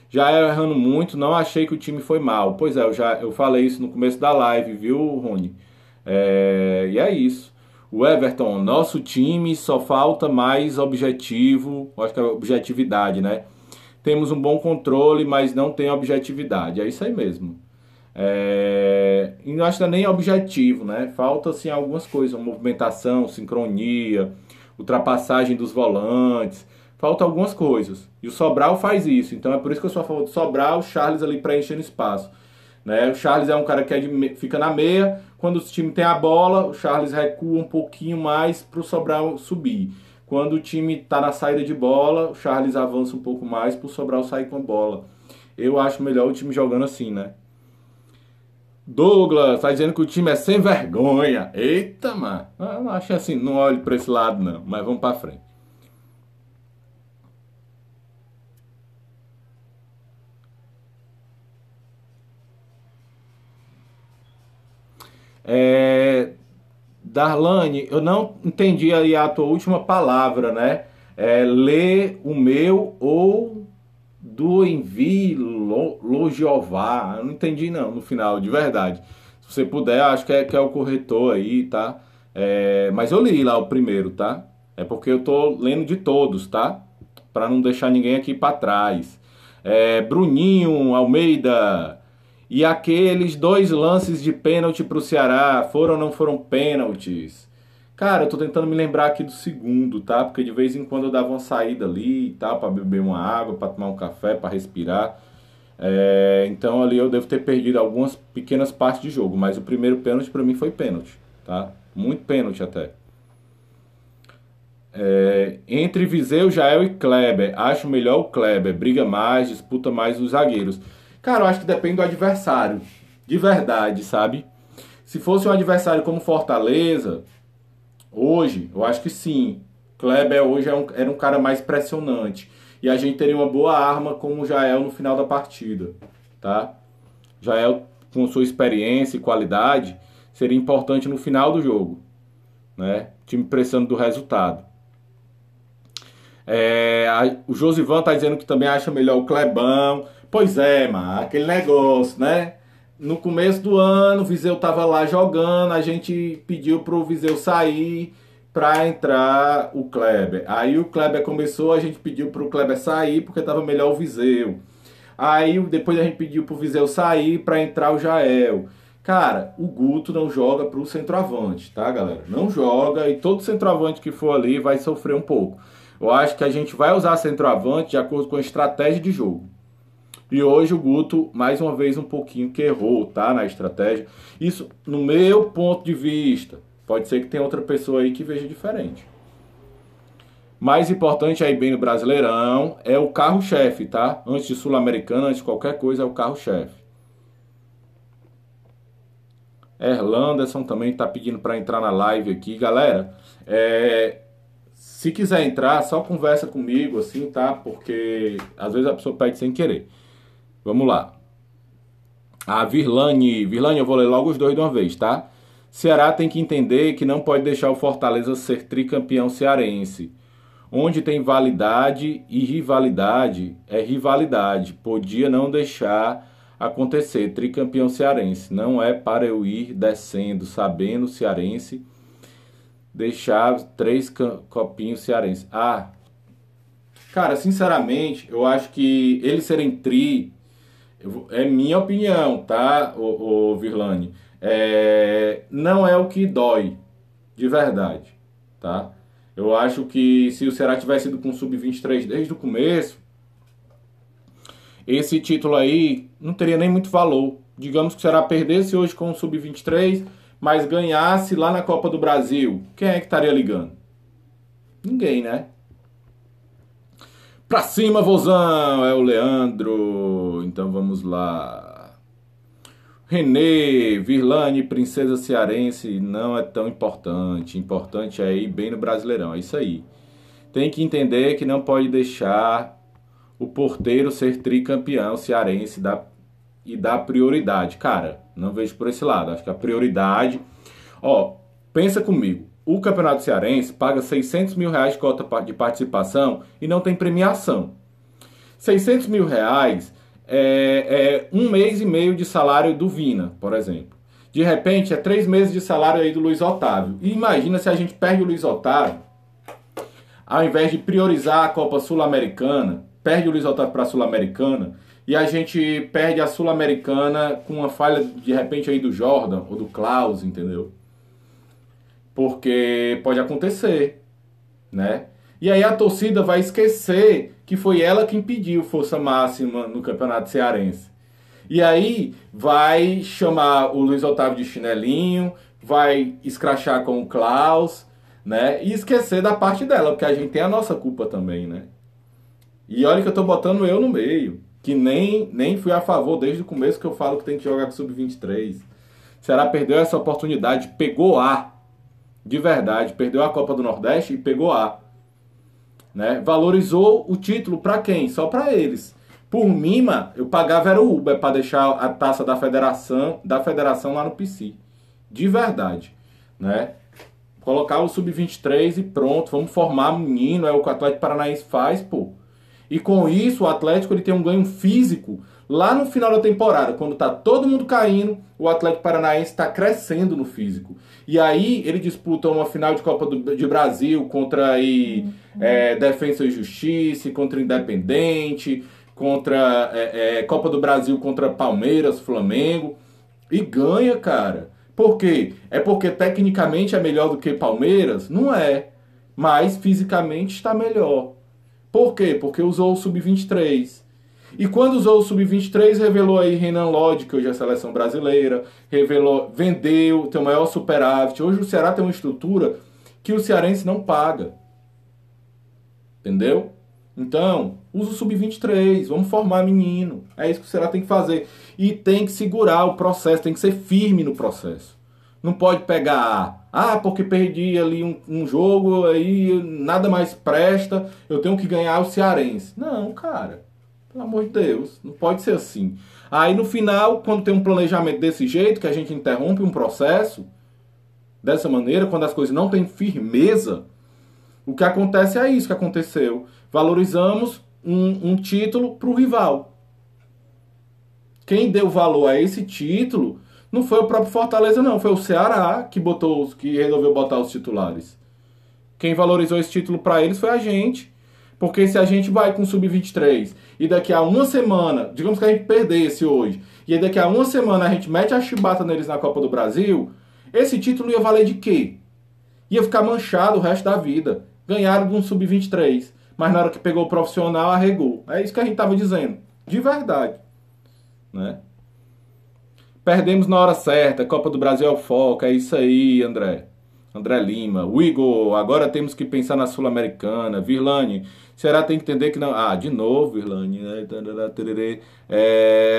Já errando muito, não achei que o time foi mal. Pois é, eu falei isso no começo da live, viu, Rony? E é isso. O Everton, nosso time só falta mais objetivo, acho que é objetividade, né? Temos um bom controle, mas não tem objetividade. É isso aí mesmo. E não acho que nem objetivo, né? Falta assim algumas coisas, movimentação, sincronia, ultrapassagem dos volantes. Falta algumas coisas. E o Sobral faz isso. Então é por isso que eu só falo do Sobral, o Charles ali preenchendo espaço. Né? O Charles é um cara que fica na meia. Quando o time tem a bola, o Charles recua um pouquinho mais para o Sobral subir. Quando o time está na saída de bola, o Charles avança um pouco mais para o Sobral sair com a bola. Eu acho melhor o time jogando assim, né? Douglas, tá dizendo que o time é sem vergonha. Eita, mano. Eu não acho assim, não olho para esse lado não, mas vamos para frente. Darlane, eu não entendi aí a tua última palavra, né? Lê o meu ou do envie lo Jeová. Eu não entendi não, no final, de verdade. Se você puder, acho que é o corretor aí, tá? Mas eu li lá o primeiro, tá? É porque eu tô lendo de todos, tá? Pra não deixar ninguém aqui pra trás. Bruninho Almeida. E aqueles 2 lances de pênalti pro Ceará, foram ou não foram pênaltis? Cara, eu tô tentando me lembrar aqui do segundo, tá? Porque de vez em quando eu dava uma saída ali e tal, pra beber uma água, pra tomar um café, pra respirar. Então ali eu devo ter perdido algumas pequenas partes de jogo, mas o primeiro pênalti pra mim foi pênalti, tá? Muito pênalti até. Entre Viseu, Jael e Kleber, acho melhor o Kleber, briga mais, disputa mais os zagueiros. Cara, eu acho que depende do adversário, de verdade, sabe? Se fosse um adversário como Fortaleza, hoje, eu acho que sim. Kleber hoje era um cara mais pressionante. E a gente teria uma boa arma como o Jael no final da partida, tá? Jael, com sua experiência e qualidade, seria importante no final do jogo, né? Time precisando do resultado. O Josivan tá dizendo que também acha melhor o Clebão. Pois é, mano, aquele negócio, né? No começo do ano, o Viseu tava lá jogando, a gente pediu pro Viseu sair pra entrar o Kleber. Aí o Kleber começou, a gente pediu pro Kleber sair porque tava melhor o Viseu. Aí depois a gente pediu pro Viseu sair pra entrar o Jael. Cara, o Guto não joga pro centroavante, tá, galera? Não joga e todo centroavante que for ali vai sofrer um pouco. Eu acho que a gente vai usar centroavante de acordo com a estratégia de jogo. E hoje o Guto, mais uma vez, um pouquinho que errou, tá? Na estratégia. Isso, no meu ponto de vista. Pode ser que tenha outra pessoa aí que veja diferente. Mais importante aí bem no Brasileirão é o carro-chefe, tá? Antes de Sul-Americana, antes de qualquer coisa, é o carro-chefe. Erlanderson também tá pedindo para entrar na live aqui. Galera, se quiser entrar, só conversa comigo, assim, tá? Porque às vezes a pessoa pede sem querer. Vamos lá. A Virlane, eu vou ler logo os dois de uma vez, tá? Ceará tem que entender que não pode deixar o Fortaleza ser tricampeão cearense. Onde tem validade e rivalidade, é rivalidade. Podia não deixar acontecer. Tricampeão cearense. Não é para eu ir descendo, sabendo cearense, deixar 3 copinhos cearenses. Cara, sinceramente, eu acho que eles serem tri... É minha opinião, tá, ô Virlane? Não é o que dói, de verdade, tá? Eu acho que se o Ceará tivesse ido com o Sub-23 desde o começo, esse título aí não teria nem muito valor. Digamos que o Ceará perdesse hoje com o Sub-23, mas ganhasse lá na Copa do Brasil. Quem é que estaria ligando? Ninguém, né? Pra cima, vozão! É o Leandro. Então vamos lá. Renê, Virlane, Princesa Cearense não é tão importante. Importante é ir bem no Brasileirão. É isso aí. Tem que entender que não pode deixar o porteiro ser tricampeão cearense e dar prioridade. Cara, não vejo por esse lado. Acho que a prioridade... pensa comigo. O Campeonato Cearense paga 600 mil reais de cota de participação e não tem premiação. 600 mil reais é 1 mês e meio de salário do Vina, por exemplo. De repente, é 3 meses de salário aí do Luiz Otávio. E imagina se a gente perde o Luiz Otávio, ao invés de priorizar a Copa Sul-Americana, perde o Luiz Otávio para a Sul-Americana, e a gente perde a Sul-Americana com uma falha, de repente, aí do Jordan ou do Klaus, entendeu? Porque pode acontecer, né? E aí a torcida vai esquecer que foi ela que impediu força máxima no Campeonato Cearense. E aí vai chamar o Luiz Otávio de chinelinho, vai escrachar com o Klaus, né? E esquecer da parte dela, porque a gente tem a nossa culpa também, né? E olha que eu tô botando eu no meio, que nem fui a favor desde o começo que eu falo que tem que jogar com Sub-23. Ceará perdeu essa oportunidade, pegou de verdade, perdeu a Copa do Nordeste e pegou né? Valorizou o título para quem? Só para eles. Por mim, mano, eu pagava era o Uber para deixar a taça da federação lá no PC. De verdade, né? Colocar o sub-23 e pronto, vamos formar menino, é o que o Atlético Paranaense faz, pô. E com isso o Atlético ele tem um ganho físico lá no final da temporada, quando tá todo mundo caindo, o Atlético Paranaense está crescendo no físico. E aí ele disputa uma final de Copa de Brasil contra aí, Defensa e Justiça, contra Independente, contra Copa do Brasil contra Palmeiras, Flamengo, e ganha, cara. Por quê? É porque tecnicamente é melhor do que Palmeiras? Não é. Mas fisicamente está melhor. Por quê? Porque usou o Sub-23. E quando usou o Sub-23, revelou aí Renan Lodge, que hoje é a seleção brasileira, revelou, vendeu, tem o maior superávit. Hoje o Ceará tem uma estrutura que o cearense não paga. Entendeu? Então, usa o Sub-23, vamos formar menino. É isso que o Ceará tem que fazer. E tem que segurar o processo, tem que ser firme no processo. Não pode pegar, porque perdi ali um jogo, aí nada mais presta, eu tenho que ganhar o cearense. Não, cara, pelo amor de Deus, não pode ser assim. Aí no final, quando tem um planejamento desse jeito, que a gente interrompe um processo, dessa maneira, quando as coisas não têm firmeza, o que acontece é isso que aconteceu. Valorizamos um título para o rival. Quem deu valor a esse título não foi o próprio Fortaleza, não. Foi o Ceará que resolveu botar os titulares. Quem valorizou esse título para eles foi a gente. Porque se a gente vai com o Sub-23 e daqui a uma semana, digamos que a gente perdesse hoje, e aí daqui a uma semana a gente mete a chibata neles na Copa do Brasil, esse título ia valer de quê? Ia ficar manchado o resto da vida. Ganharam de um Sub-23. Mas na hora que pegou o profissional, arregou. É isso que a gente estava dizendo. De verdade. Né? Perdemos na hora certa. Copa do Brasil é o foco. É isso aí, André. André Lima. O Igor, agora temos que pensar na Sul-Americana. Virlane, Ceará tem que entender que não... de novo, Virlane.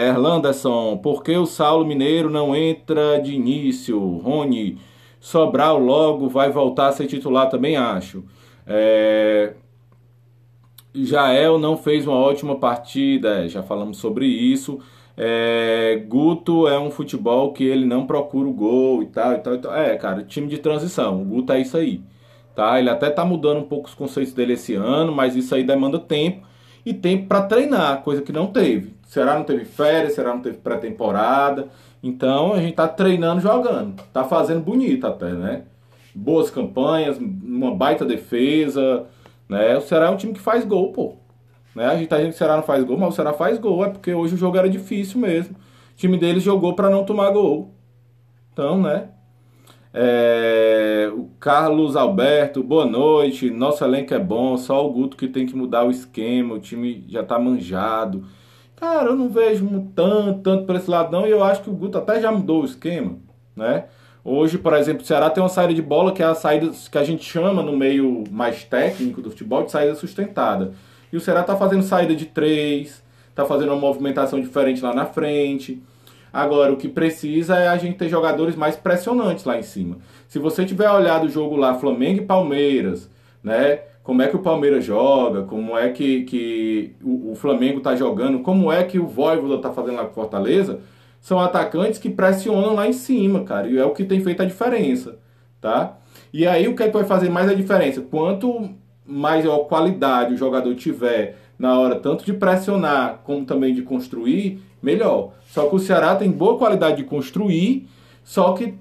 Erlanderson, por que o Saulo Mineiro não entra de início? Rony, Sobral logo vai voltar a ser titular, também acho. Jael não fez uma ótima partida, já falamos sobre isso. Guto é um futebol que ele não procura o gol e tal, e tal, e tal. Cara, time de transição, o Guto é isso aí. Tá? Ele até tá mudando um pouco os conceitos dele esse ano, mas isso aí demanda tempo e tempo para treinar, coisa que não teve. Será não teve férias, será não teve pré-temporada. Então a gente tá treinando, jogando. Tá fazendo bonito até, né? Boas campanhas, uma baita defesa, né? O Ceará é um time que faz gol, pô. Né? A gente tá dizendo que o Ceará não faz gol, mas o Ceará faz gol. É porque hoje o jogo era difícil mesmo. O time deles jogou para não tomar gol. Então, né? O Carlos Alberto, boa noite. Nosso elenco é bom, só o Guto que tem que mudar o esquema. O time já tá manjado. Cara, eu não vejo tanto por esse lado não, e eu acho que o Guto até já mudou o esquema, né? Hoje, por exemplo, o Ceará tem uma saída de bola que é a saída que a gente chama no meio mais técnico do futebol de saída sustentada. E o Ceará tá fazendo saída de 3, tá fazendo uma movimentação diferente lá na frente. Agora, o que precisa é a gente ter jogadores mais pressionantes lá em cima. Se você tiver olhado o jogo lá, Flamengo e Palmeiras, né? Como é que o Palmeiras joga, como é que o Flamengo tá jogando, como é que o Vojvoda tá fazendo lá com Fortaleza, são atacantes que pressionam lá em cima, cara, e é o que tem feito a diferença, tá? E aí o que é que vai fazer mais a diferença? Quanto mais qualidade o jogador tiver na hora tanto de pressionar como também de construir, melhor. Só que o Ceará tem boa qualidade de construir, só que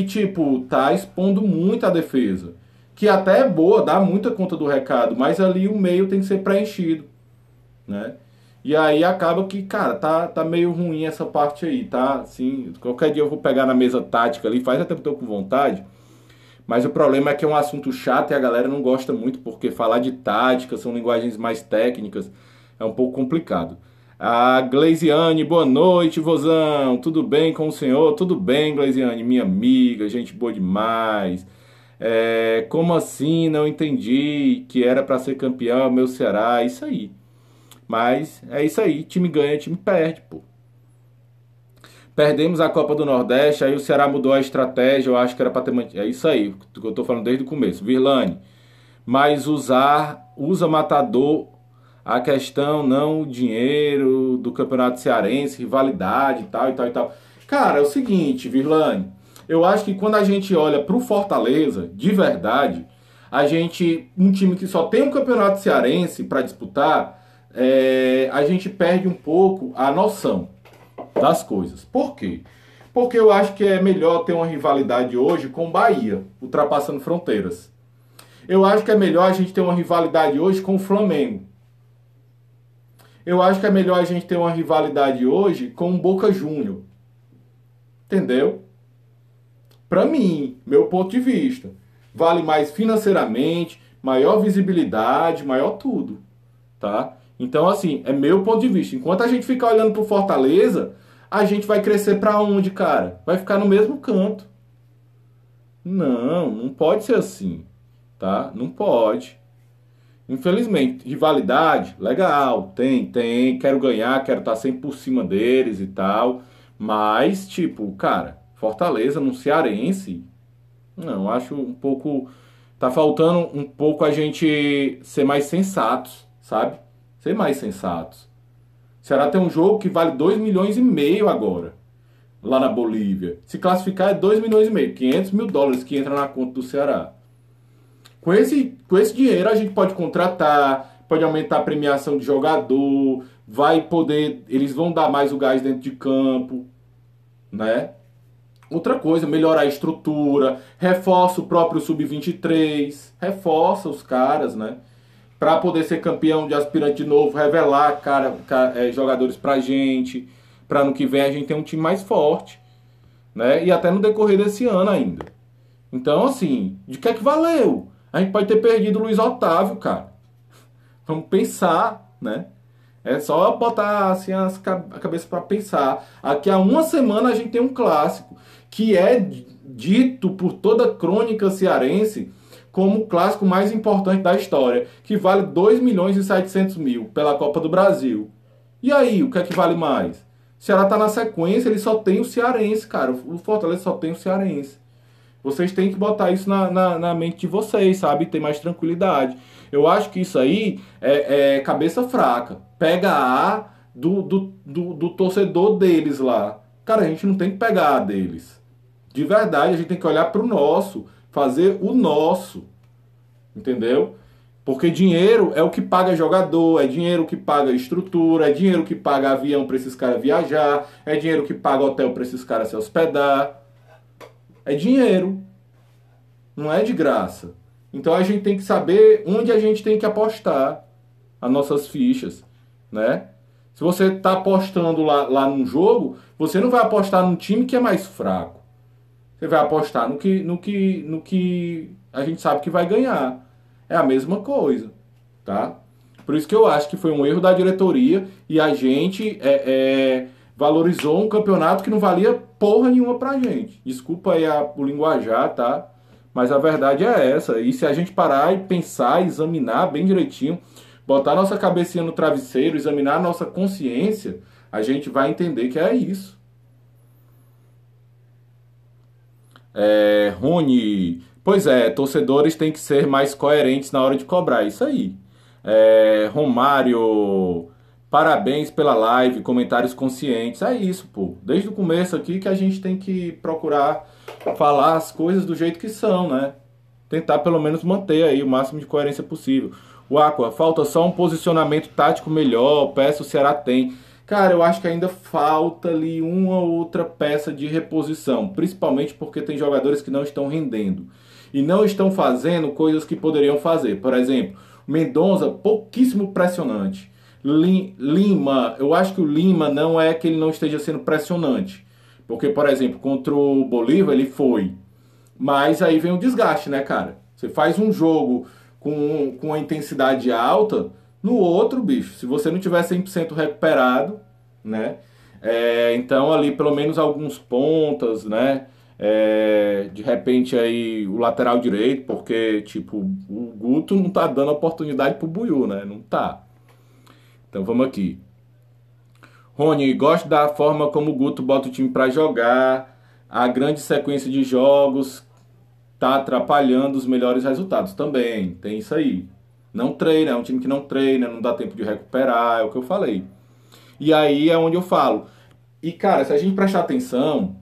tipo, tá expondo muito a defesa. Que até é boa, dá muita conta do recado, mas ali o meio tem que ser preenchido, né? E aí acaba que, cara, tá meio ruim essa parte aí, tá? Assim, qualquer dia eu vou pegar na mesa tática ali, faz até que eu tô com vontade, mas o problema é que é um assunto chato e a galera não gosta muito, porque falar de tática, são linguagens mais técnicas, é um pouco complicado. A Gleisiane, boa noite, vozão, tudo bem com o senhor? Tudo bem, Gleisiane, minha amiga, gente boa demais. Como assim? Não entendi que era para ser campeão, meu Ceará, isso aí. Mas é isso aí, time ganha, time perde, pô. Perdemos a Copa do Nordeste, aí o Ceará mudou a estratégia, eu acho que era para ter mantido. É isso aí, que eu tô falando desde o começo. Virlane, mas usa matador, a questão não o dinheiro do Campeonato Cearense, rivalidade e tal, e tal, e tal. Cara, é o seguinte, Virlane, Eu acho que quando a gente olha pro Fortaleza, de verdade, um time que só tem um campeonato cearense para disputar, a gente perde um pouco a noção das coisas. Por quê? Porque eu acho que é melhor ter uma rivalidade hoje com o Bahia, ultrapassando fronteiras. Eu acho que é melhor a gente ter uma rivalidade hoje com o Flamengo. Eu acho que é melhor a gente ter uma rivalidade hoje com o Boca Júnior. Entendeu? Para mim, meu ponto de vista, vale mais financeiramente, maior visibilidade, maior tudo, tá? Então, assim, é meu ponto de vista. Enquanto a gente ficar olhando pro Fortaleza, a gente vai crescer para onde, cara? Vai ficar no mesmo canto. Não, não pode ser assim, tá? Não pode. Infelizmente, rivalidade, legal, tem, quero ganhar, quero estar sempre por cima deles e tal, mas, tipo, cara, Fortaleza no Cearense, não, acho um pouco, tá faltando um pouco a gente ser mais sensatos, sabe? Ser mais sensatos. O Ceará tem um jogo que vale 2,5 milhões agora, lá na Bolívia. Se classificar é 2,5 milhões, US$ 500 mil que entra na conta do Ceará. Com esse dinheiro a gente pode contratar, pode aumentar a premiação de jogador, eles vão dar mais o gás dentro de campo, né? Outra coisa, melhorar a estrutura, reforça o próprio sub-23, reforça os caras, né? Para poder ser campeão de aspirante de novo, revelar jogadores pra gente, para no que vem a gente ter um time mais forte, né? E até no decorrer desse ano ainda. Então, assim, de que é que valeu? A gente pode ter perdido o Luiz Otávio, cara. Vamos pensar, né? É só botar assim a cabeça para pensar. Aqui a uma semana a gente tem um clássico que é dito por toda a crônica cearense como o clássico mais importante da história, que vale 2,7 milhões pela Copa do Brasil. E aí, o que é que vale mais? O Ceará tá na sequência, ele só tem o cearense, cara. O Fortaleza só tem o cearense. Vocês têm que botar isso na mente de vocês, sabe? Ter mais tranquilidade. Eu acho que isso aí é cabeça fraca. Pega a do torcedor deles lá. Cara, a gente não tem que pegar a deles. De verdade, a gente tem que olhar pro nosso. Fazer o nosso. Entendeu? Porque dinheiro é o que paga jogador, é dinheiro que paga estrutura, é dinheiro que paga avião para esses caras viajar, é dinheiro que paga hotel para esses caras se hospedar. É dinheiro, não é de graça. Então a gente tem que saber onde a gente tem que apostar as nossas fichas, né? Se você está apostando lá num jogo, você não vai apostar num time que é mais fraco. Você vai apostar no que a gente sabe que vai ganhar. É a mesma coisa, tá? Por isso que eu acho que foi um erro da diretoria e a gente valorizou um campeonato que não valia porra nenhuma pra gente. Desculpa aí o linguajar, tá? Mas a verdade é essa. E se a gente parar e pensar, examinar bem direitinho, botar nossa cabecinha no travesseiro, examinar nossa consciência, a gente vai entender que é isso. Rony, pois é, torcedores têm que ser mais coerentes na hora de cobrar, isso aí. Romário, parabéns pela live, comentários conscientes, é isso, pô. Desde o começo aqui que a gente tem que procurar falar as coisas do jeito que são, né? Tentar pelo menos manter aí o máximo de coerência possível. O Aqua, falta só um posicionamento tático melhor, peça o Ceará tem. Cara, eu acho que ainda falta ali uma ou outra peça de reposição, principalmente porque tem jogadores que não estão rendendo e não estão fazendo coisas que poderiam fazer. Por exemplo, Mendonça, pouquíssimo pressionante. Lima, eu acho que o Lima não é que ele não esteja sendo pressionante, porque, por exemplo, contra o Bolívar ele foi, mas aí vem o desgaste, né, cara? Você faz um jogo com a intensidade alta, no outro, bicho, se você não tiver 100% recuperado, né? Então ali pelo menos alguns pontas, né? De repente aí o lateral direito, porque tipo, o Guto não tá dando oportunidade pro Buiú, né? Não tá. Então vamos aqui. Rony, gosto da forma como o Guto bota o time pra jogar, a grande sequência de jogos tá atrapalhando os melhores resultados também, tem isso aí. Não treina, é um time que não treina, não dá tempo de recuperar, é o que eu falei. E aí é onde eu falo. E cara, se a gente prestar atenção,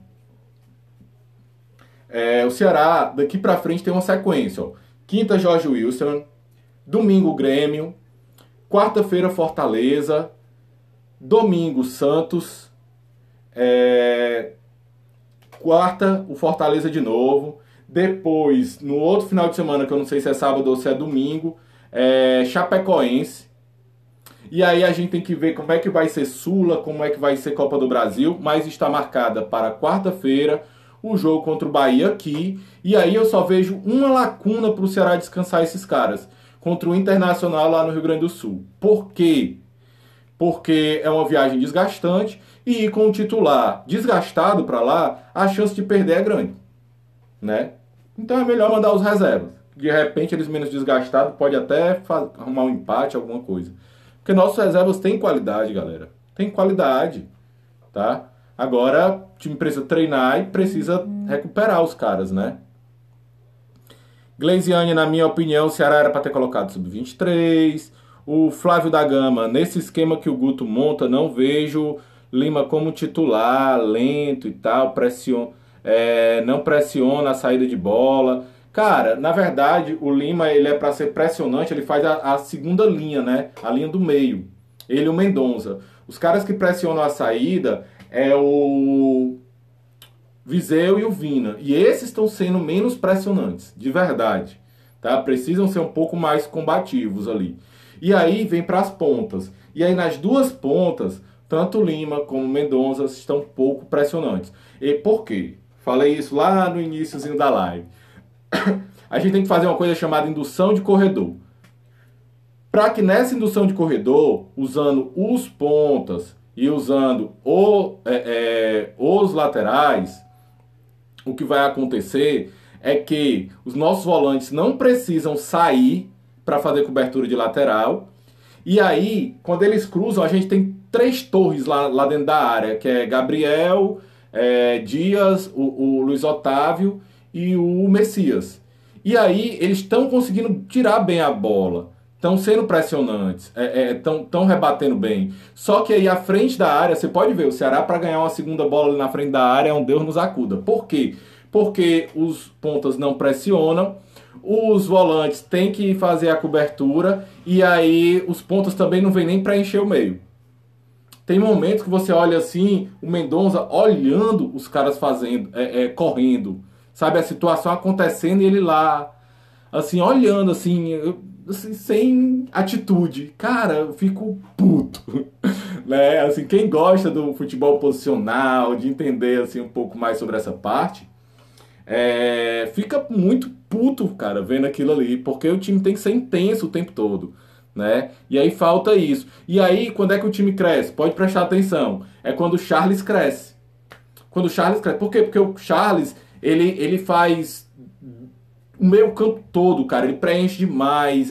O Ceará, daqui pra frente, tem uma sequência. Ó. Quinta, Jorge Wilson. Domingo, Grêmio. Quarta-feira, Fortaleza. Domingo, Santos. Quarta, o Fortaleza de novo. Depois, no outro final de semana, que eu não sei se é sábado ou se é domingo, Chapecoense. E aí a gente tem que ver como é que vai ser Sula, como é que vai ser Copa do Brasil, mas está marcada para quarta-feira o jogo contra o Bahia aqui. E aí eu só vejo uma lacuna para o Ceará descansar esses caras, contra o Internacional lá no Rio Grande do Sul. Por quê? Porque é uma viagem desgastante e com o titular desgastado para lá, a chance de perder é grande, né? Então é melhor mandar os reservas. De repente eles menos desgastados, pode até arrumar um empate, alguma coisa. Porque nossos reservas têm qualidade, galera. Tem qualidade, tá? Agora, o time precisa treinar e precisa recuperar os caras, né? Gleisiane, na minha opinião, o Ceará era para ter colocado sub-23. O Flávio da Gama, nesse esquema que o Guto monta, não vejo Lima como titular, lento e tal, não pressiona a saída de bola. Cara, na verdade, o Lima, ele é para ser pressionante, ele faz a segunda linha, né? A linha do meio. Ele e o Mendonça. Os caras que pressionam a saída é o Viseu e o Vina. E esses estão sendo menos pressionantes, de verdade. Tá? Precisam ser um pouco mais combativos ali. E aí vem para as pontas. E aí nas duas pontas, tanto Lima como Mendonça estão pouco pressionantes. E por quê? Falei isso lá no iníciozinho da live. A gente tem que fazer uma coisa chamada indução de corredor. Para que nessa indução de corredor, usando os pontas e usando os laterais, o que vai acontecer é que os nossos volantes não precisam sair para fazer cobertura de lateral. E aí, quando eles cruzam, a gente tem 3 torres lá dentro da área, que é Gabriel, Dias, o Luiz Otávio e o Messias. E aí eles estão conseguindo tirar bem a bola, estão sendo pressionantes, estão rebatendo bem. Só que aí à frente da área, você pode ver, o Ceará para ganhar uma segunda bola ali na frente da área é um Deus nos acuda. Por quê? Porque os pontas não pressionam, os volantes têm que fazer a cobertura e aí os pontas também não vêm nem para encher o meio. Tem momentos que você olha assim, o Mendonça olhando os caras fazendo, correndo. Sabe, a situação acontecendo e ele lá, assim, olhando, assim, sem atitude. Cara, eu fico puto, né? Assim, quem gosta do futebol posicional, de entender, assim, um pouco mais sobre essa parte, fica muito puto, cara, vendo aquilo ali, porque o time tem que ser intenso o tempo todo, né? E aí falta isso. E aí, quando é que o time cresce? Pode prestar atenção. É quando o Charles cresce. Quando o Charles cresce. Por quê? Porque o Charles... Ele faz o meio campo todo, cara. Ele preenche demais.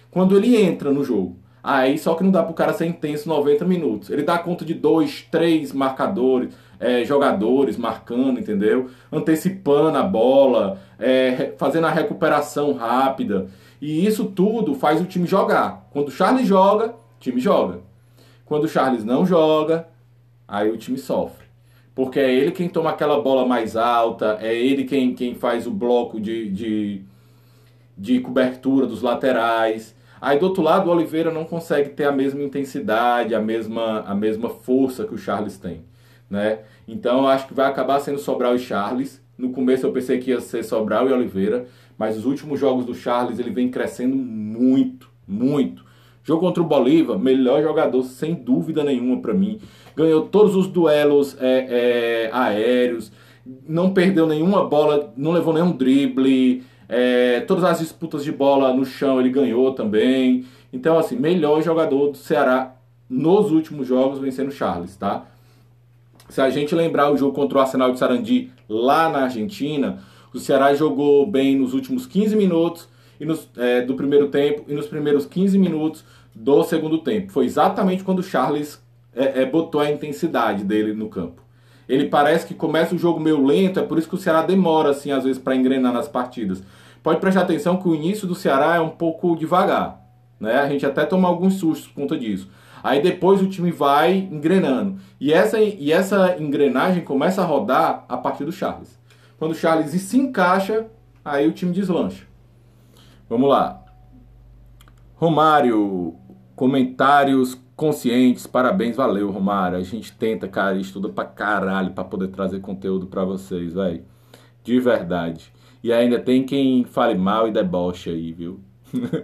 Quando ele entra no jogo. Aí só que não dá pro cara ser intenso 90 minutos. Ele dá conta de 2, 3 marcadores, jogadores marcando, entendeu? Antecipando a bola, fazendo a recuperação rápida. E isso tudo faz o time jogar. Quando o Charles joga, o time joga. Quando o Charles não joga, aí o time sofre. Porque é ele quem toma aquela bola mais alta, é ele quem faz o bloco de cobertura dos laterais. Aí do outro lado o Oliveira não consegue ter a mesma intensidade, a mesma força que o Charles tem, né? Então eu acho que vai acabar sendo Sobral e Charles. No começo eu pensei que ia ser Sobral e Oliveira, mas os últimos jogos do Charles ele vem crescendo muito, muito. Jogo contra o Bolívar, melhor jogador sem dúvida nenhuma para mim. Ganhou todos os duelos aéreos, não perdeu nenhuma bola, não levou nenhum drible, todas as disputas de bola no chão ele ganhou também. Então, assim, melhor jogador do Ceará nos últimos jogos vem sendo o Charles, tá? Se a gente lembrar o jogo contra o Arsenal de Sarandi lá na Argentina, o Ceará jogou bem nos últimos 15 minutos do primeiro tempo e nos primeiros 15 minutos do segundo tempo. Foi exatamente quando o Charles botou a intensidade dele no campo. Ele parece que começa o jogo meio lento, é por isso que o Ceará demora, assim, às vezes, para engrenar nas partidas. Pode prestar atenção que o início do Ceará é um pouco devagar, né? A gente até toma alguns sustos por conta disso. Aí depois o time vai engrenando. E essa engrenagem começa a rodar a partir do Charles. Quando o Charles se encaixa, aí o time deslancha. Vamos lá. Romário, comentários conscientes, parabéns, valeu, Romário. A gente tenta, cara, estuda pra caralho pra poder trazer conteúdo pra vocês, velho. De verdade. E ainda tem quem fale mal e deboche aí, viu?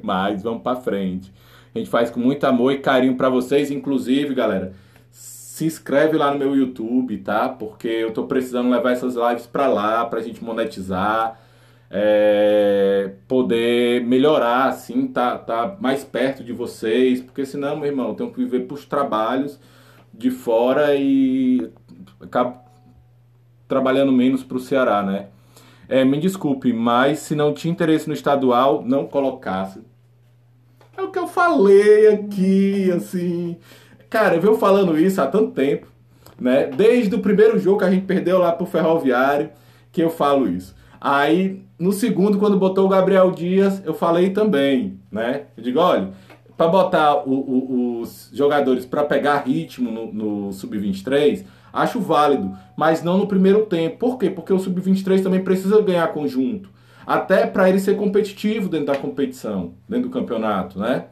Mas vamos pra frente. A gente faz com muito amor e carinho pra vocês, inclusive, galera. Se inscreve lá no meu YouTube, tá? Porque eu tô precisando levar essas lives pra lá, pra gente monetizar, poder melhorar, assim, tá mais perto de vocês, porque senão, meu irmão, eu tenho que viver pros trabalhos de fora e acabo trabalhando menos pro Ceará, né? Me desculpe, mas se não tinha interesse no estadual, não colocasse. É o que eu falei aqui, assim. Cara, eu venho falando isso há tanto tempo, né? Desde o primeiro jogo que a gente perdeu lá pro Ferroviário, que eu falo isso. Aí, no segundo, quando botou o Gabriel Dias, eu falei também, né? Eu digo, olha, para botar os jogadores para pegar ritmo no Sub-23, acho válido, mas não no primeiro tempo. Por quê? Porque o Sub-23 também precisa ganhar conjunto, até para ele ser competitivo dentro da competição, dentro do campeonato, né?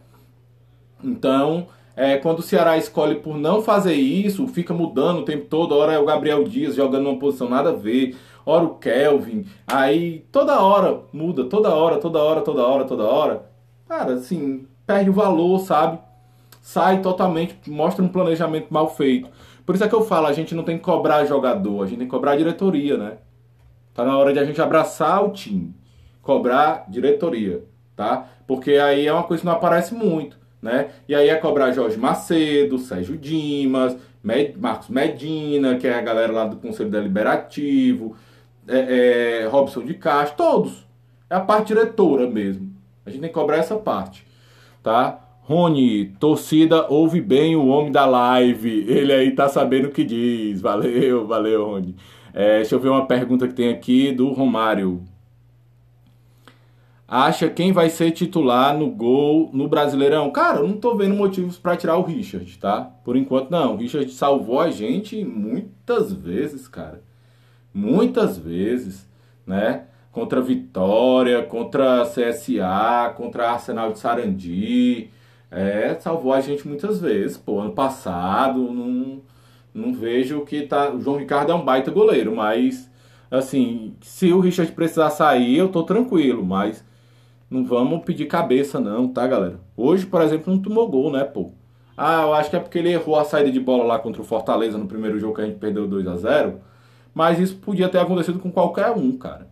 Então, quando o Ceará escolhe por não fazer isso, fica mudando o tempo todo, hora é o Gabriel Dias jogando numa posição nada a ver, hora o Kelvin, aí toda hora muda, toda hora. Cara, assim, perde o valor, sabe? Sai totalmente, mostra um planejamento mal feito. Por isso é que eu falo, a gente não tem que cobrar jogador, a gente tem que cobrar a diretoria, né? Tá na hora de a gente abraçar o time, cobrar diretoria, tá? Porque aí é uma coisa que não aparece muito, né? E aí é cobrar Jorge Macedo, Sérgio Dimas, Marcos Medina, que é a galera lá do Conselho Deliberativo, Robson de Castro, todos. É a parte diretora mesmo. A gente tem que cobrar essa parte, tá? Rony, torcida, ouve bem o homem da live. Ele aí tá sabendo o que diz. Valeu, Rony. Deixa eu ver uma pergunta que tem aqui do Romário. Acha quem vai ser titular no gol no Brasileirão? Cara, eu não tô vendo motivos para tirar o Richard, tá? Por enquanto não. O Richard salvou a gente muitas vezes, cara. Muitas vezes, né? Contra Vitória, contra CSA, contra Arsenal de Sarandi. Salvou a gente muitas vezes. Pô, ano passado, não vejo que tá. O João Ricardo é um baita goleiro, mas assim, se o Richard precisar sair, eu tô tranquilo, mas não vamos pedir cabeça não, tá, galera? Hoje, por exemplo, não tomou gol, né, pô? Ah, eu acho que é porque ele errou a saída de bola lá contra o Fortaleza no primeiro jogo que a gente perdeu 2-0, mas isso podia ter acontecido com qualquer um, cara.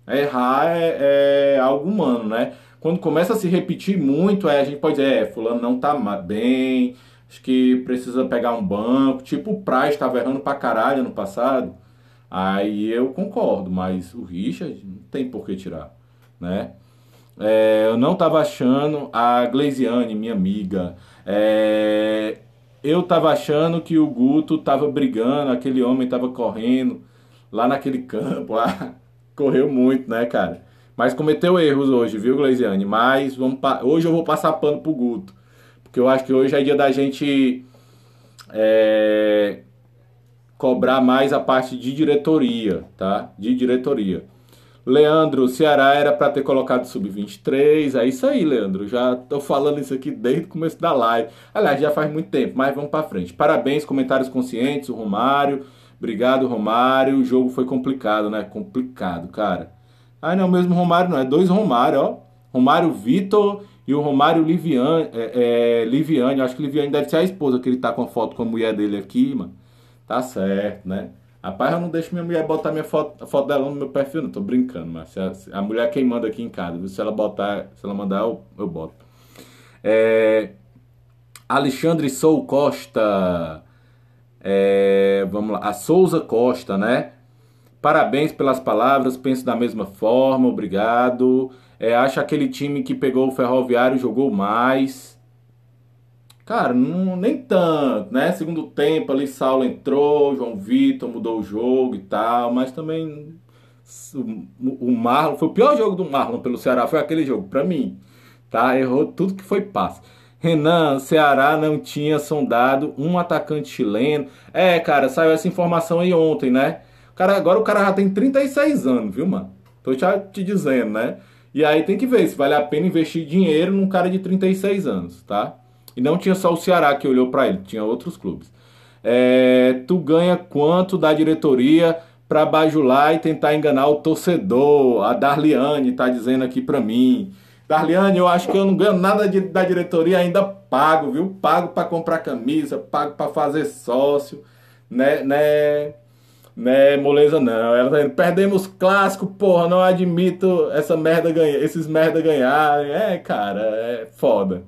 Errar é algo humano, né? Quando começa a se repetir muito, a gente pode dizer, fulano não tá bem, acho que precisa pegar um banco, tipo o Praz estava errando pra caralho ano passado. Aí eu concordo, mas o Richard não tem por que tirar, né? Eu não tava achando, a Gleisiane, minha amiga, eu tava achando que o Guto tava brigando, aquele homem tava correndo lá naquele campo, lá, correu muito, né, cara? Mas cometeu erros hoje, viu, Gleisiane? Mas hoje eu vou passar pano pro Guto, porque eu acho que hoje é dia da gente cobrar mais a parte de diretoria, tá? De diretoria. Leandro, o Ceará era para ter colocado sub-23. É isso aí, Leandro. Já tô falando isso aqui desde o começo da live. Aliás, já faz muito tempo, mas vamos para frente. Parabéns, comentários conscientes, o Romário. Obrigado, Romário. O jogo foi complicado, né? Complicado, cara. Ah, não, mesmo Romário não. É dois Romário, ó. Romário Vitor e o Romário Liviane. Liviane. Acho que Liviane deve ser a esposa, que ele tá com a foto com a mulher dele aqui, mano. Tá certo, né? Rapaz, eu não deixo minha mulher botar a foto dela no meu perfil, não. Tô brincando, mas a mulher é quem manda aqui em casa, viu? Se ela mandar, eu boto. Alexandre Sou Costa. Vamos lá. A Souza Costa, né? Parabéns pelas palavras, penso da mesma forma, obrigado. Acho aquele time que pegou o Ferroviário jogou mais. Cara, nem tanto, né? Segundo tempo ali, Saulo entrou, João Vitor mudou o jogo e tal, mas também o Marlon, foi o pior jogo do Marlon pelo Ceará, foi aquele jogo, pra mim, tá? Errou tudo que foi passe. Renan, Ceará não tinha sondado um atacante chileno. Cara, saiu essa informação aí ontem, né? Agora o cara já tem 36 anos, viu, mano? Tô já te dizendo, né? E aí tem que ver se vale a pena investir dinheiro num cara de 36 anos, tá? E não tinha só o Ceará que olhou pra ele, tinha outros clubes. Tu ganha quanto da diretoria pra bajular e tentar enganar o torcedor? A Darliane tá dizendo aqui pra mim. Darliane, eu acho que eu não ganho nada da diretoria, ainda pago, viu? Pago pra comprar camisa, pago pra fazer sócio, né, moleza não. Ela tá dizendo, perdemos clássico, porra, não admito esses merda ganharem. Cara, é foda,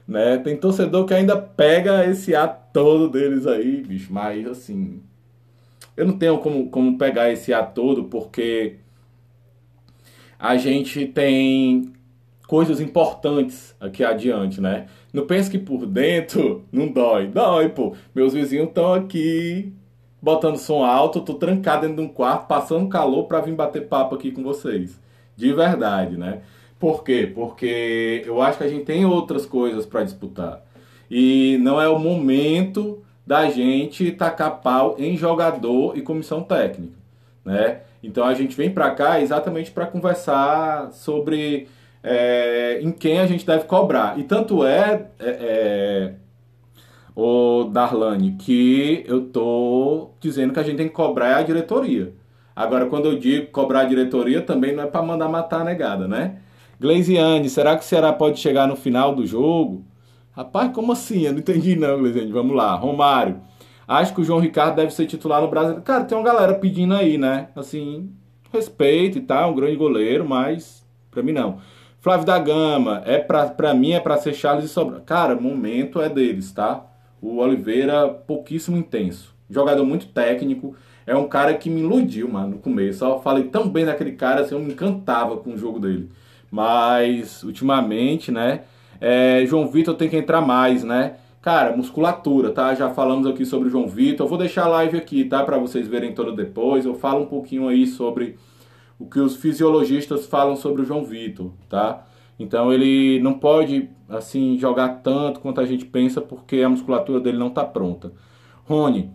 né? Tem torcedor que ainda pega esse ato todo deles aí, bicho, mas assim, eu não tenho como pegar esse ato todo porque a gente tem coisas importantes aqui adiante, né? Não pense que por dentro não dói. Dói, pô. Meus vizinhos estão aqui botando som alto, eu tô trancado dentro de um quarto, passando calor pra vir bater papo aqui com vocês. De verdade, né? Por quê? Porque eu acho que a gente tem outras coisas pra disputar. E não é o momento da gente tacar pau em jogador e comissão técnica, né? Então a gente vem pra cá exatamente para conversar sobre em quem a gente deve cobrar. E tanto o Darlane, que eu tô dizendo que a gente tem que cobrar a diretoria. Agora, quando eu digo cobrar a diretoria, também não é para mandar matar a negada, né? Gleisiane, será que o Ceará pode chegar no final do jogo? Rapaz, como assim? Eu não entendi não, Gleisiane. Vamos lá. Romário, acho que o João Ricardo deve ser titular no Brasil. Cara, tem uma galera pedindo aí, né? Assim, respeito e tal, um grande goleiro, mas pra mim não. Flávio da Gama, pra mim é pra ser Charles e Sobral. Cara, o momento é deles, tá? O Oliveira, pouquíssimo intenso. Jogador muito técnico. É um cara que me iludiu, mano, no começo. Eu falei tão bem daquele cara, assim, eu me encantava com o jogo dele. Mas, ultimamente, né? João Vitor tem que entrar mais, né? Cara, musculatura, tá? Já falamos aqui sobre o João Vitor. Eu vou deixar a live aqui, tá? Pra vocês verem toda depois. Eu falo um pouquinho aí sobre o que os fisiologistas falam sobre o João Vitor, tá? Então ele não pode, assim, jogar tanto quanto a gente pensa porque a musculatura dele não tá pronta. Rony,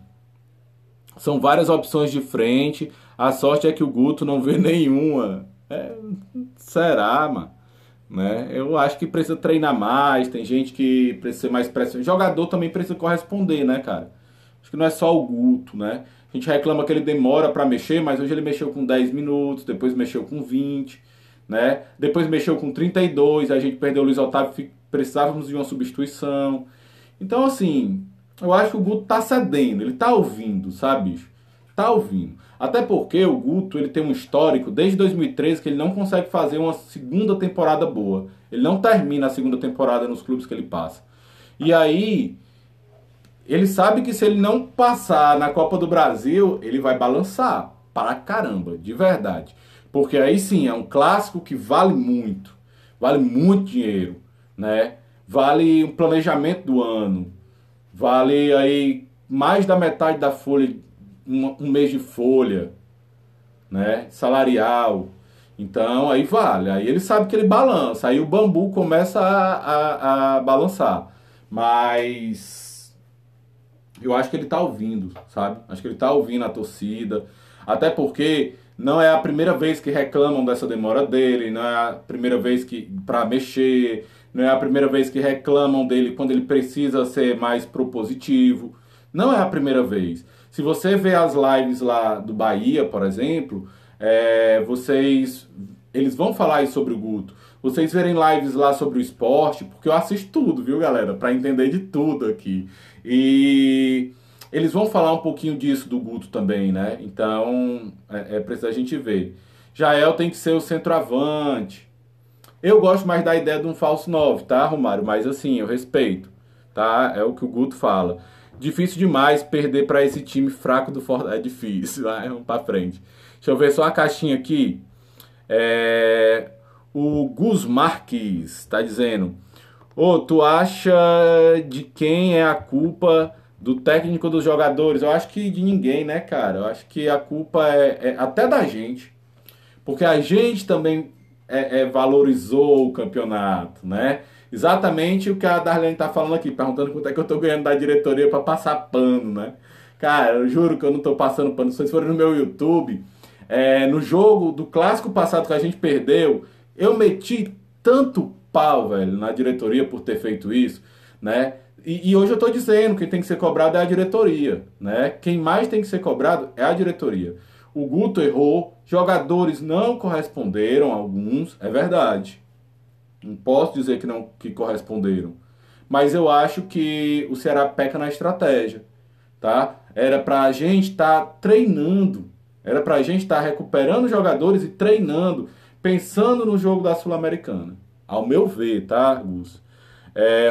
são várias opções de frente. A sorte é que o Guto não vê nenhuma. Será, mano? Né? Eu acho que precisa treinar mais. Tem gente que precisa ser mais pressão. Jogador também precisa corresponder, né, cara? Acho que não é só o Guto, né? A gente reclama que ele demora para mexer, mas hoje ele mexeu com 10 minutos, depois mexeu com 20, né? Depois mexeu com 32, a gente perdeu o Luiz Otávio, precisávamos de uma substituição. Então, assim, eu acho que o Guto tá cedendo, ele tá ouvindo, sabe, bicho? Tá ouvindo. Até porque o Guto, ele tem um histórico desde 2013 que ele não consegue fazer uma segunda temporada boa. Ele não termina a segunda temporada nos clubes que ele passa. E aí, ele sabe que se ele não passar na Copa do Brasil, ele vai balançar para caramba, de verdade. Porque aí sim, é um clássico que vale muito dinheiro, né? Vale um planejamento do ano, vale aí mais da metade da folha, um mês de folha, né? Salarial. Então aí vale, aí ele sabe que ele balança, aí o bambu começa a balançar. Mas eu acho que ele tá ouvindo, sabe? Acho que ele tá ouvindo a torcida. Até porque não é a primeira vez que reclamam dessa demora dele, não é a primeira vez que para mexer, não é a primeira vez que reclamam dele quando ele precisa ser mais propositivo. Não é a primeira vez. Se você vê as lives lá do Bahia, por exemplo, eles vão falar aí sobre o Guto. Vocês verem lives lá sobre o esporte, porque eu assisto tudo, viu, galera? Para entender de tudo aqui. E eles vão falar um pouquinho disso do Guto também, né? Então, precisa a gente ver. Jael tem que ser o centroavante. Eu gosto mais da ideia de um falso 9, tá, Romário? Mas assim, eu respeito, tá? É o que o Guto fala. Difícil demais perder para esse time fraco do Fortaleza. É difícil, vamos pra frente. Deixa eu ver só a caixinha aqui. O Gus Marques tá dizendo: tu acha de quem é a culpa do técnico dos jogadores? Eu acho que de ninguém, né, cara? Eu acho que a culpa é até da gente. Porque a gente também valorizou o campeonato, né? Exatamente o que a Darlene tá falando aqui, perguntando quanto é que eu tô ganhando da diretoria para passar pano, né? Cara, eu juro que eu não tô passando pano. Se vocês forem no meu YouTube, no jogo do clássico passado que a gente perdeu, eu meti tanto pau, velho, na diretoria por ter feito isso, né? E hoje eu tô dizendo que quem tem que ser cobrado é a diretoria, né? Quem mais tem que ser cobrado é a diretoria. O Guto errou, jogadores não corresponderam, alguns, é verdade. Não posso dizer que não que corresponderam. Mas eu acho que o Ceará peca na estratégia, tá? Era pra gente estar treinando, era pra gente estar recuperando jogadores e treinando, pensando no jogo da Sul-Americana. Ao meu ver, tá, Gus?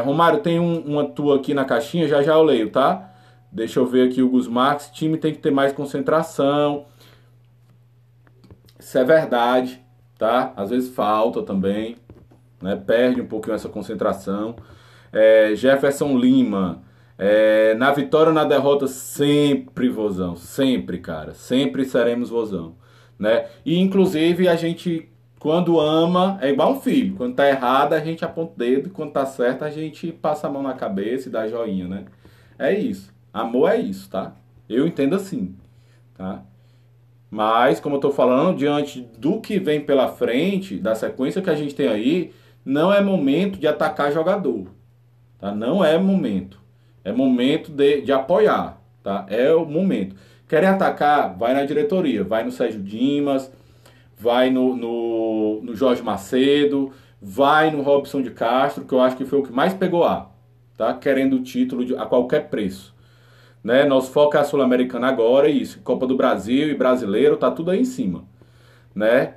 Romário, tem uma tua aqui na caixinha, já já eu leio, tá? Deixa eu ver aqui o Gus Marques. Time tem que ter mais concentração. Isso é verdade, tá? Às vezes falta também, né? Perde um pouquinho essa concentração. Jefferson Lima, na vitória ou na derrota, sempre vozão, sempre, cara, sempre seremos vozão, né? E inclusive a gente, quando ama, é igual um filho, quando tá errado a gente aponta o dedo, quando tá certo a gente passa a mão na cabeça e dá joinha, né? É isso, amor é isso, tá? Eu entendo assim, tá? Mas, como eu tô falando, diante do que vem pela frente, da sequência que a gente tem aí, não é momento de atacar jogador, tá? Não é momento. É momento de apoiar, tá? É o momento. Querem atacar? Vai na diretoria. Vai no Sérgio Dimas, vai no Jorge Macedo, vai no Robson de Castro, que eu acho que foi o que mais pegou tá? Querendo o título a qualquer preço. Né? Nosso foco é a Sul-Americana agora, isso. Copa do Brasil e Brasileiro, tá tudo aí em cima. Né?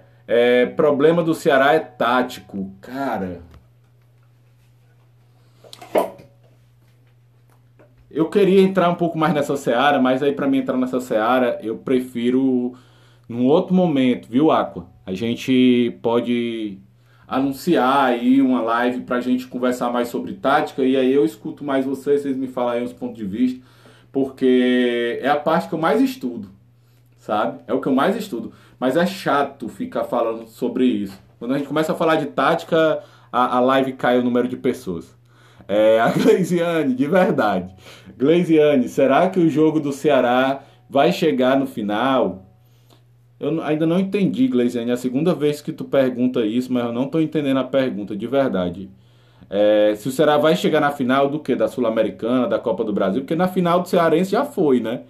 Problema do Ceará é tático. Cara, eu queria entrar um pouco mais nessa seara, mas aí para mim entrar nessa seara, eu prefiro num outro momento, viu, Aqua? A gente pode anunciar aí uma live pra gente conversar mais sobre tática e aí eu escuto mais vocês me falam aí os pontos de vista, porque é a parte que eu mais estudo, sabe? É o que eu mais estudo, mas é chato ficar falando sobre isso. Quando a gente começa a falar de tática, a live cai o número de pessoas. A Gleisiane, de verdade. Gleisiane, será que o jogo do Ceará vai chegar no final? Ainda não entendi, Gleisiane. É a segunda vez que tu pergunta isso, mas eu não estou entendendo a pergunta, de verdade. Se o Ceará vai chegar na final do quê? Da Sul-Americana, da Copa do Brasil? Porque na final do Cearense já foi, né?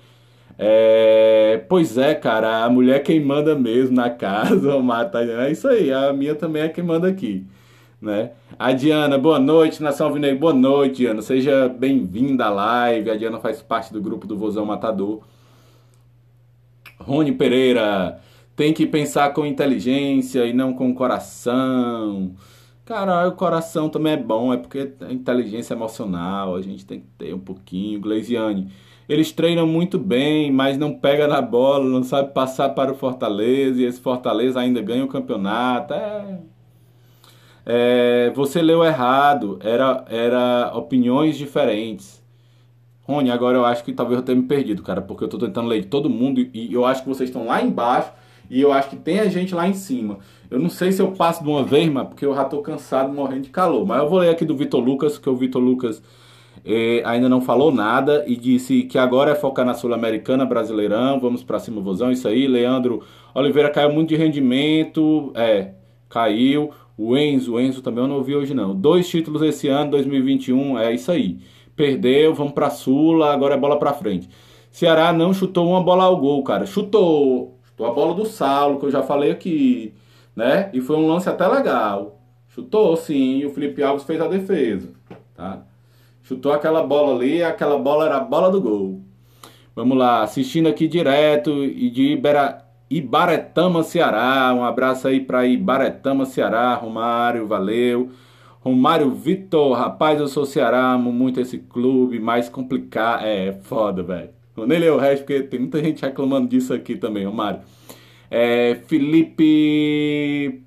Pois é, cara, a mulher quem manda mesmo na casa, o Mário tá dizendo, é isso aí, a minha também é quem manda aqui, né? A Diana, boa noite, Nação Alvinegro, boa noite, Diana, seja bem-vinda à live, a Diana faz parte do grupo do Vozão Matador. Rony Pereira, tem que pensar com inteligência e não com coração. Cara, o coração também é bom, é porque a inteligência emocional, a gente tem que ter um pouquinho. Gleisiane, eles treinam muito bem, mas não pega na bola, não sabe passar para o Fortaleza, e esse Fortaleza ainda ganha o campeonato. Você leu errado, era opiniões diferentes. Rony, agora eu acho que talvez eu tenha me perdido, cara, porque eu tô tentando ler de todo mundo e eu acho que vocês estão lá embaixo e eu acho que tem a gente lá em cima. Eu não sei se eu passo de uma vez, mas porque eu já tô cansado, morrendo de calor. Mas eu vou ler aqui do Vitor Lucas, que o Vitor Lucas ainda não falou nada e disse que agora é focar na Sul-Americana, Brasileirão, vamos pra cima, vozão, isso aí. Leandro Oliveira caiu muito de rendimento, caiu. O Enzo também eu não ouvi hoje não. 2 títulos esse ano, 2021, é isso aí. Perdeu, vamos pra Sula, agora é bola pra frente. Ceará não chutou uma bola ao gol, cara. Chutou a bola do Saulo, que eu já falei aqui, né? E foi um lance até legal. Chutou sim, e o Felipe Alves fez a defesa, tá? Chutou aquela bola ali, aquela bola era a bola do gol. Vamos lá, assistindo aqui direto e de Ibaretama, Ceará. Um abraço aí pra Ibaretama, Ceará. Romário, valeu. Romário Vitor, rapaz, eu sou Ceará, amo muito esse clube, mais complicado. Foda, velho. Vou nem ler o resto, porque tem muita gente reclamando disso aqui também, Romário. Felipe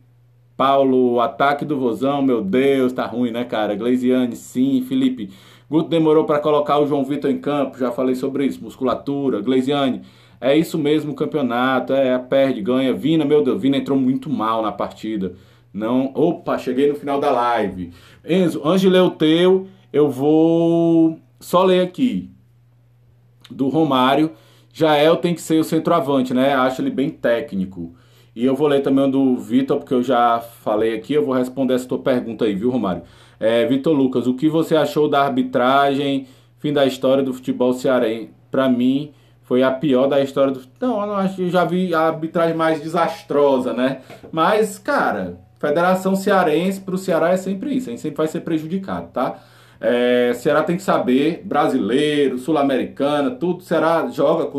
Paulo, ataque do Vozão, meu Deus, tá ruim, né, cara? Gleisiane, sim. Felipe, Guto demorou para colocar o João Vitor em campo, já falei sobre isso. Musculatura, Gleisiane, é isso mesmo o campeonato, perde, ganha. Vina, meu Deus, Vina entrou muito mal na partida. Não, opa, cheguei no final da live. Enzo, antes de ler o teu, eu vou só ler aqui. do Romário. Jael tem que ser o centroavante, né? Acho ele bem técnico. E eu vou ler também o do Vitor, porque eu já falei aqui, eu vou responder essa tua pergunta aí, viu, Romário? Vitor Lucas, o que você achou da arbitragem, fim da história do futebol cearense? Pra mim, foi a pior da história do... Não, eu não acho que eu já vi a arbitragem mais desastrosa, né? Mas, cara, Federação Cearense pro Ceará é sempre isso, a gente sempre vai ser prejudicado, tá? Ceará tem que saber, brasileiro, sul-americana, tudo, Ceará joga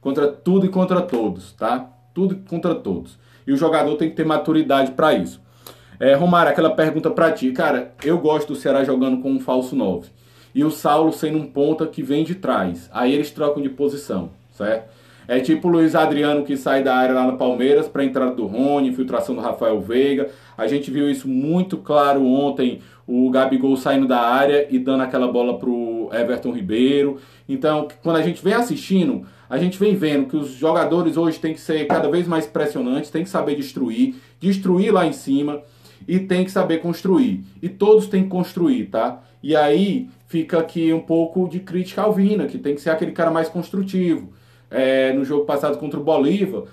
contra tudo e contra todos, tá? Tudo contra todos. E o jogador tem que ter maturidade para isso. Romário, aquela pergunta para ti. Cara, eu gosto do Ceará jogando com um falso 9. E o Saulo sendo um ponta que vem de trás. Aí eles trocam de posição, certo? É tipo o Luiz Adriano que sai da área lá no Palmeiras para a entrada do Rony, infiltração do Rafael Veiga. A gente viu isso muito claro ontem, o Gabigol saindo da área e dando aquela bola pro Everton Ribeiro. Então, quando a gente vem assistindo, a gente vem vendo que os jogadores hoje têm que ser cada vez mais pressionantes, têm que saber destruir lá em cima e tem que saber construir. E todos têm que construir, tá? E aí fica aqui um pouco de crítica ao Vina, que tem que ser aquele cara mais construtivo. No jogo passado contra o Bolívar,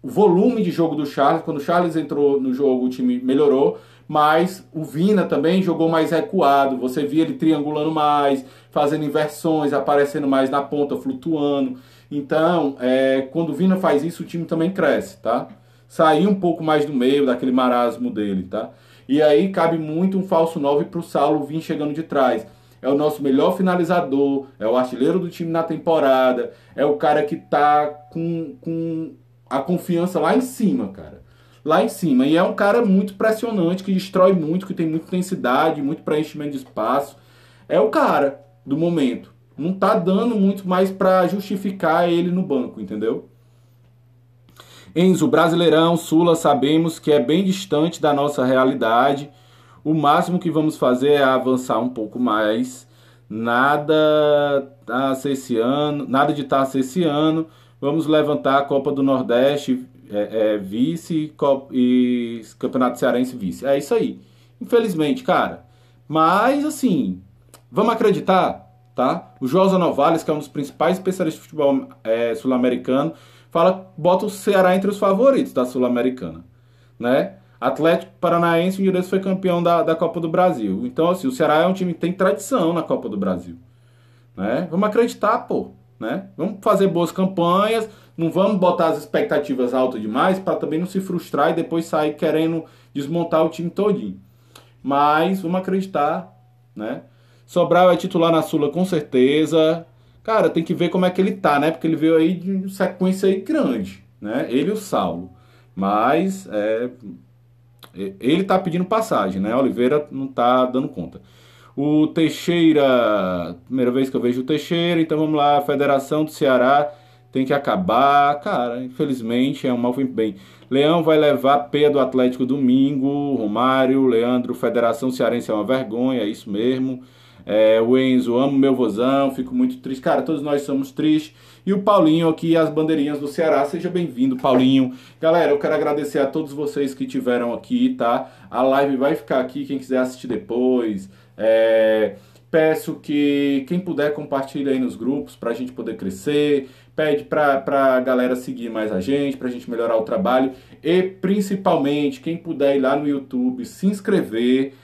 o volume de jogo do Charles, quando o Charles entrou no jogo, o time melhorou, mas o Vina também jogou mais recuado, você via ele triangulando mais, fazendo inversões, aparecendo mais na ponta, flutuando. Então, quando o Vina faz isso, o time também cresce, tá? Sair um pouco mais do meio, daquele marasmo dele, tá? E aí cabe muito um falso 9 para o Saulo vir chegando de trás. É o nosso melhor finalizador, é o artilheiro do time na temporada, é o cara que tá com a confiança lá em cima, cara. Lá em cima. E é um cara muito pressionante, que destrói muito, que tem muita intensidade, muito preenchimento de espaço. É o cara do momento. Não tá dando muito mais para justificar ele no banco, entendeu? Enzo, Brasileirão, Sula, sabemos que é bem distante da nossa realidade. O máximo que vamos fazer é avançar um pouco mais. Nada de taça esse ano. Vamos levantar a Copa do Nordeste, vice e Campeonato Cearense vice. É isso aí. Infelizmente, cara. Mas, assim, vamos acreditar, tá? O Josa Novales, que é um dos principais especialistas de futebol sul-americano, bota o Ceará entre os favoritos da Sul-Americana, né? Atlético Paranaense, o Juventus foi campeão da Copa do Brasil. Então, assim, o Ceará é um time que tem tradição na Copa do Brasil, né? Vamos acreditar, pô, né? Vamos fazer boas campanhas, não vamos botar as expectativas altas demais para também não se frustrar e depois sair querendo desmontar o time todinho. Mas vamos acreditar, né? Sobral é titular na Sula com certeza. Cara, tem que ver como é que ele tá, né? Porque ele veio aí de sequência aí grande, né? Ele e o Saulo. Mas ele tá pedindo passagem, né? Oliveira não tá dando conta. O Teixeira, primeira vez que eu vejo o Teixeira, então vamos lá, a Federação do Ceará tem que acabar. Cara, infelizmente é um mal bem. Leão vai levar peia do Atlético domingo. Romário, Leandro, Federação Cearense é uma vergonha, é isso mesmo. O Enzo, amo meu vozão, fico muito triste. Cara, todos nós somos tristes. E o Paulinho aqui, as bandeirinhas do Ceará. Seja bem-vindo, Paulinho. Galera, eu quero agradecer a todos vocês que tiveram aqui, tá? A live vai ficar aqui, quem quiser assistir depois. Peço que quem puder compartilhe aí nos grupos pra gente poder crescer. Pede pra galera seguir mais a gente, pra gente melhorar o trabalho. E principalmente, quem puder ir lá no YouTube, se inscrever.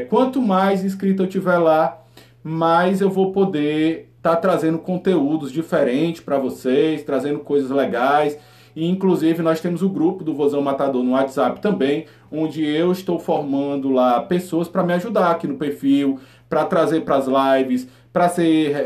Quanto mais inscrito eu tiver lá, mais eu vou poder estar trazendo conteúdos diferentes para vocês, trazendo coisas legais. E inclusive nós temos o grupo do Vozão Matador no WhatsApp também, onde eu estou formando lá pessoas para me ajudar aqui no perfil, para trazer para as lives, para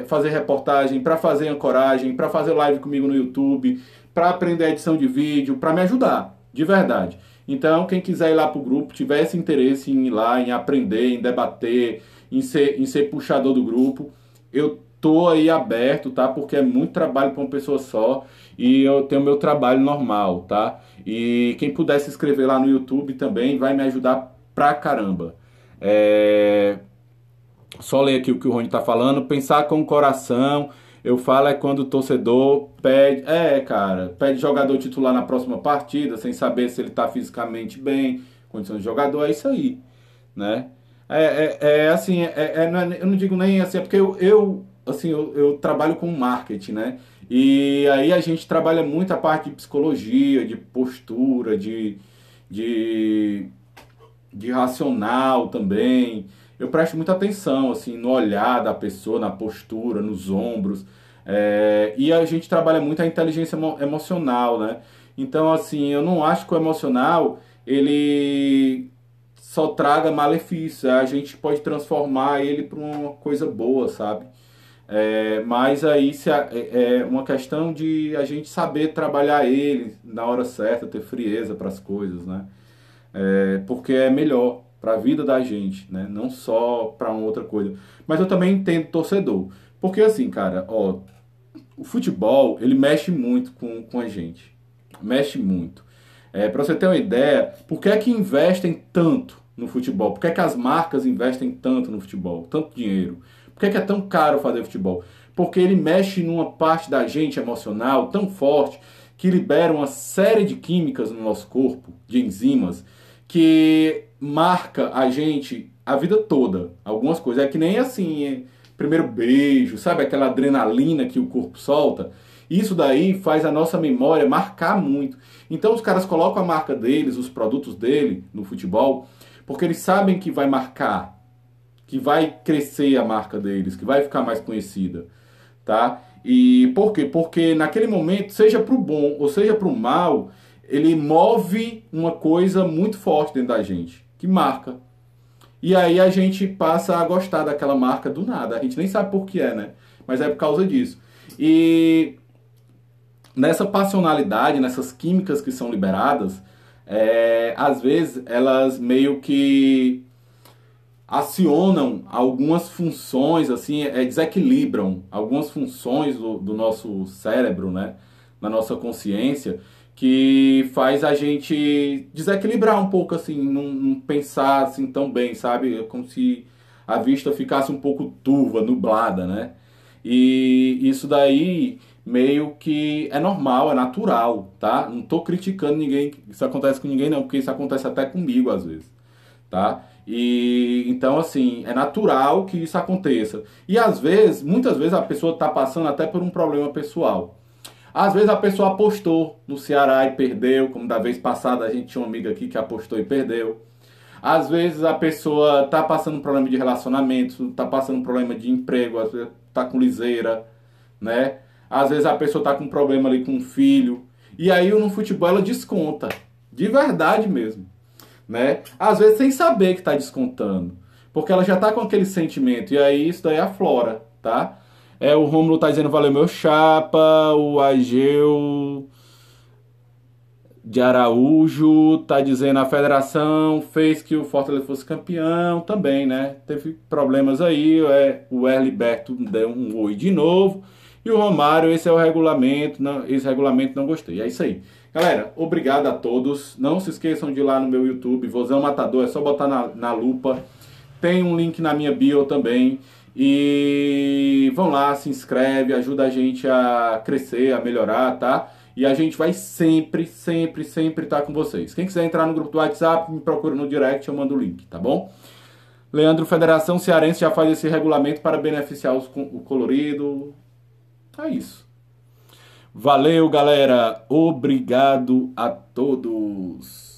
fazer reportagem, para fazer ancoragem, para fazer live comigo no YouTube, para aprender edição de vídeo, para me ajudar, de verdade. Então, quem quiser ir lá pro grupo, tiver esse interesse em ir lá, em aprender, em debater, em ser puxador do grupo, eu tô aí aberto, tá? Porque é muito trabalho para uma pessoa só e eu tenho meu trabalho normal, tá? E quem puder se inscrever lá no YouTube também vai me ajudar pra caramba. Só ler aqui o que o Rony tá falando. Pensar com o coração. Eu falo quando o torcedor pede... cara, pede jogador titular na próxima partida, sem saber se ele tá fisicamente bem, condição de jogador, é isso aí, né? Assim, eu não digo nem assim, é porque assim, eu trabalho com marketing, né? E aí a gente trabalha muito a parte de psicologia, de postura, de, de racional também. Eu presto muita atenção, assim, no olhar da pessoa, na postura, nos ombros. E a gente trabalha muito a inteligência emocional, né? Então, assim, eu não acho que o emocional, ele só traga malefícios. A gente pode transformar ele para uma coisa boa, sabe? Mas aí é uma questão de a gente saber trabalhar ele na hora certa, ter frieza para as coisas, né? Porque é melhor para a vida da gente, né? Não só para uma outra coisa. Mas eu também entendo torcedor. Porque assim, cara, ó, o futebol, ele mexe muito com a gente. Mexe muito. Para você ter uma ideia, por que é que investem tanto no futebol? Por que é que as marcas investem tanto no futebol? Tanto dinheiro? Por que é tão caro fazer futebol? Porque ele mexe numa parte da gente emocional tão forte que libera uma série de químicas no nosso corpo, de enzimas, que marca a gente a vida toda. Algumas coisas. É que nem assim, primeiro beijo, sabe? Aquela adrenalina que o corpo solta. Isso daí faz a nossa memória marcar muito. Então os caras colocam a marca deles, os produtos dele no futebol, porque eles sabem que vai marcar, que vai crescer a marca deles, que vai ficar mais conhecida, tá? E por quê? Porque naquele momento, seja pro bom ou seja pro mal, ele move uma coisa muito forte dentro da gente, que marca. E aí a gente passa a gostar daquela marca do nada. A gente nem sabe por que é, né? Mas é por causa disso. E nessa passionalidade, nessas químicas que são liberadas, às vezes elas meio que acionam algumas funções, assim, desequilibram algumas funções do nosso cérebro, né, na nossa consciência, que faz a gente desequilibrar um pouco, assim, não pensar assim tão bem, sabe? É como se a vista ficasse um pouco turva, nublada, né? E isso daí meio que é normal, é natural, tá? Não tô criticando ninguém, isso acontece com ninguém não, porque isso acontece até comigo às vezes, tá? E então assim, é natural que isso aconteça. E às vezes, muitas vezes a pessoa está passando até por um problema pessoal. Às vezes a pessoa apostou no Ceará e perdeu, como da vez passada a gente tinha uma amiga aqui que apostou e perdeu. Às vezes a pessoa está passando um problema de relacionamento, está passando um problema de emprego, às vezes está com liseira, né? Às vezes a pessoa está com um problema ali com um filho. E aí no futebol ela desconta, de verdade mesmo, né? Às vezes sem saber que está descontando, porque ela já está com aquele sentimento, e aí isso daí aflora, tá? O Rômulo tá dizendo valeu meu chapa, o Ageu de Araújo tá dizendo a federação fez que o Fortaleza fosse campeão também, né? Teve problemas aí, o Herliberto deu um oi de novo, e o Romário, esse é o regulamento, não, esse regulamento não gostei. É isso aí. Galera, obrigado a todos. Não se esqueçam de ir lá no meu YouTube, Vozão Matador, é só botar na lupa. Tem um link na minha bio também. E vão lá, se inscreve, ajuda a gente a crescer, a melhorar, tá? E a gente vai sempre, sempre, sempre estar com vocês. Quem quiser entrar no grupo do WhatsApp, me procura no direct, eu mando o link, tá bom? Leandro, Federação Cearense já faz esse regulamento para beneficiar o colorido. É isso. Valeu, galera. Obrigado a todos.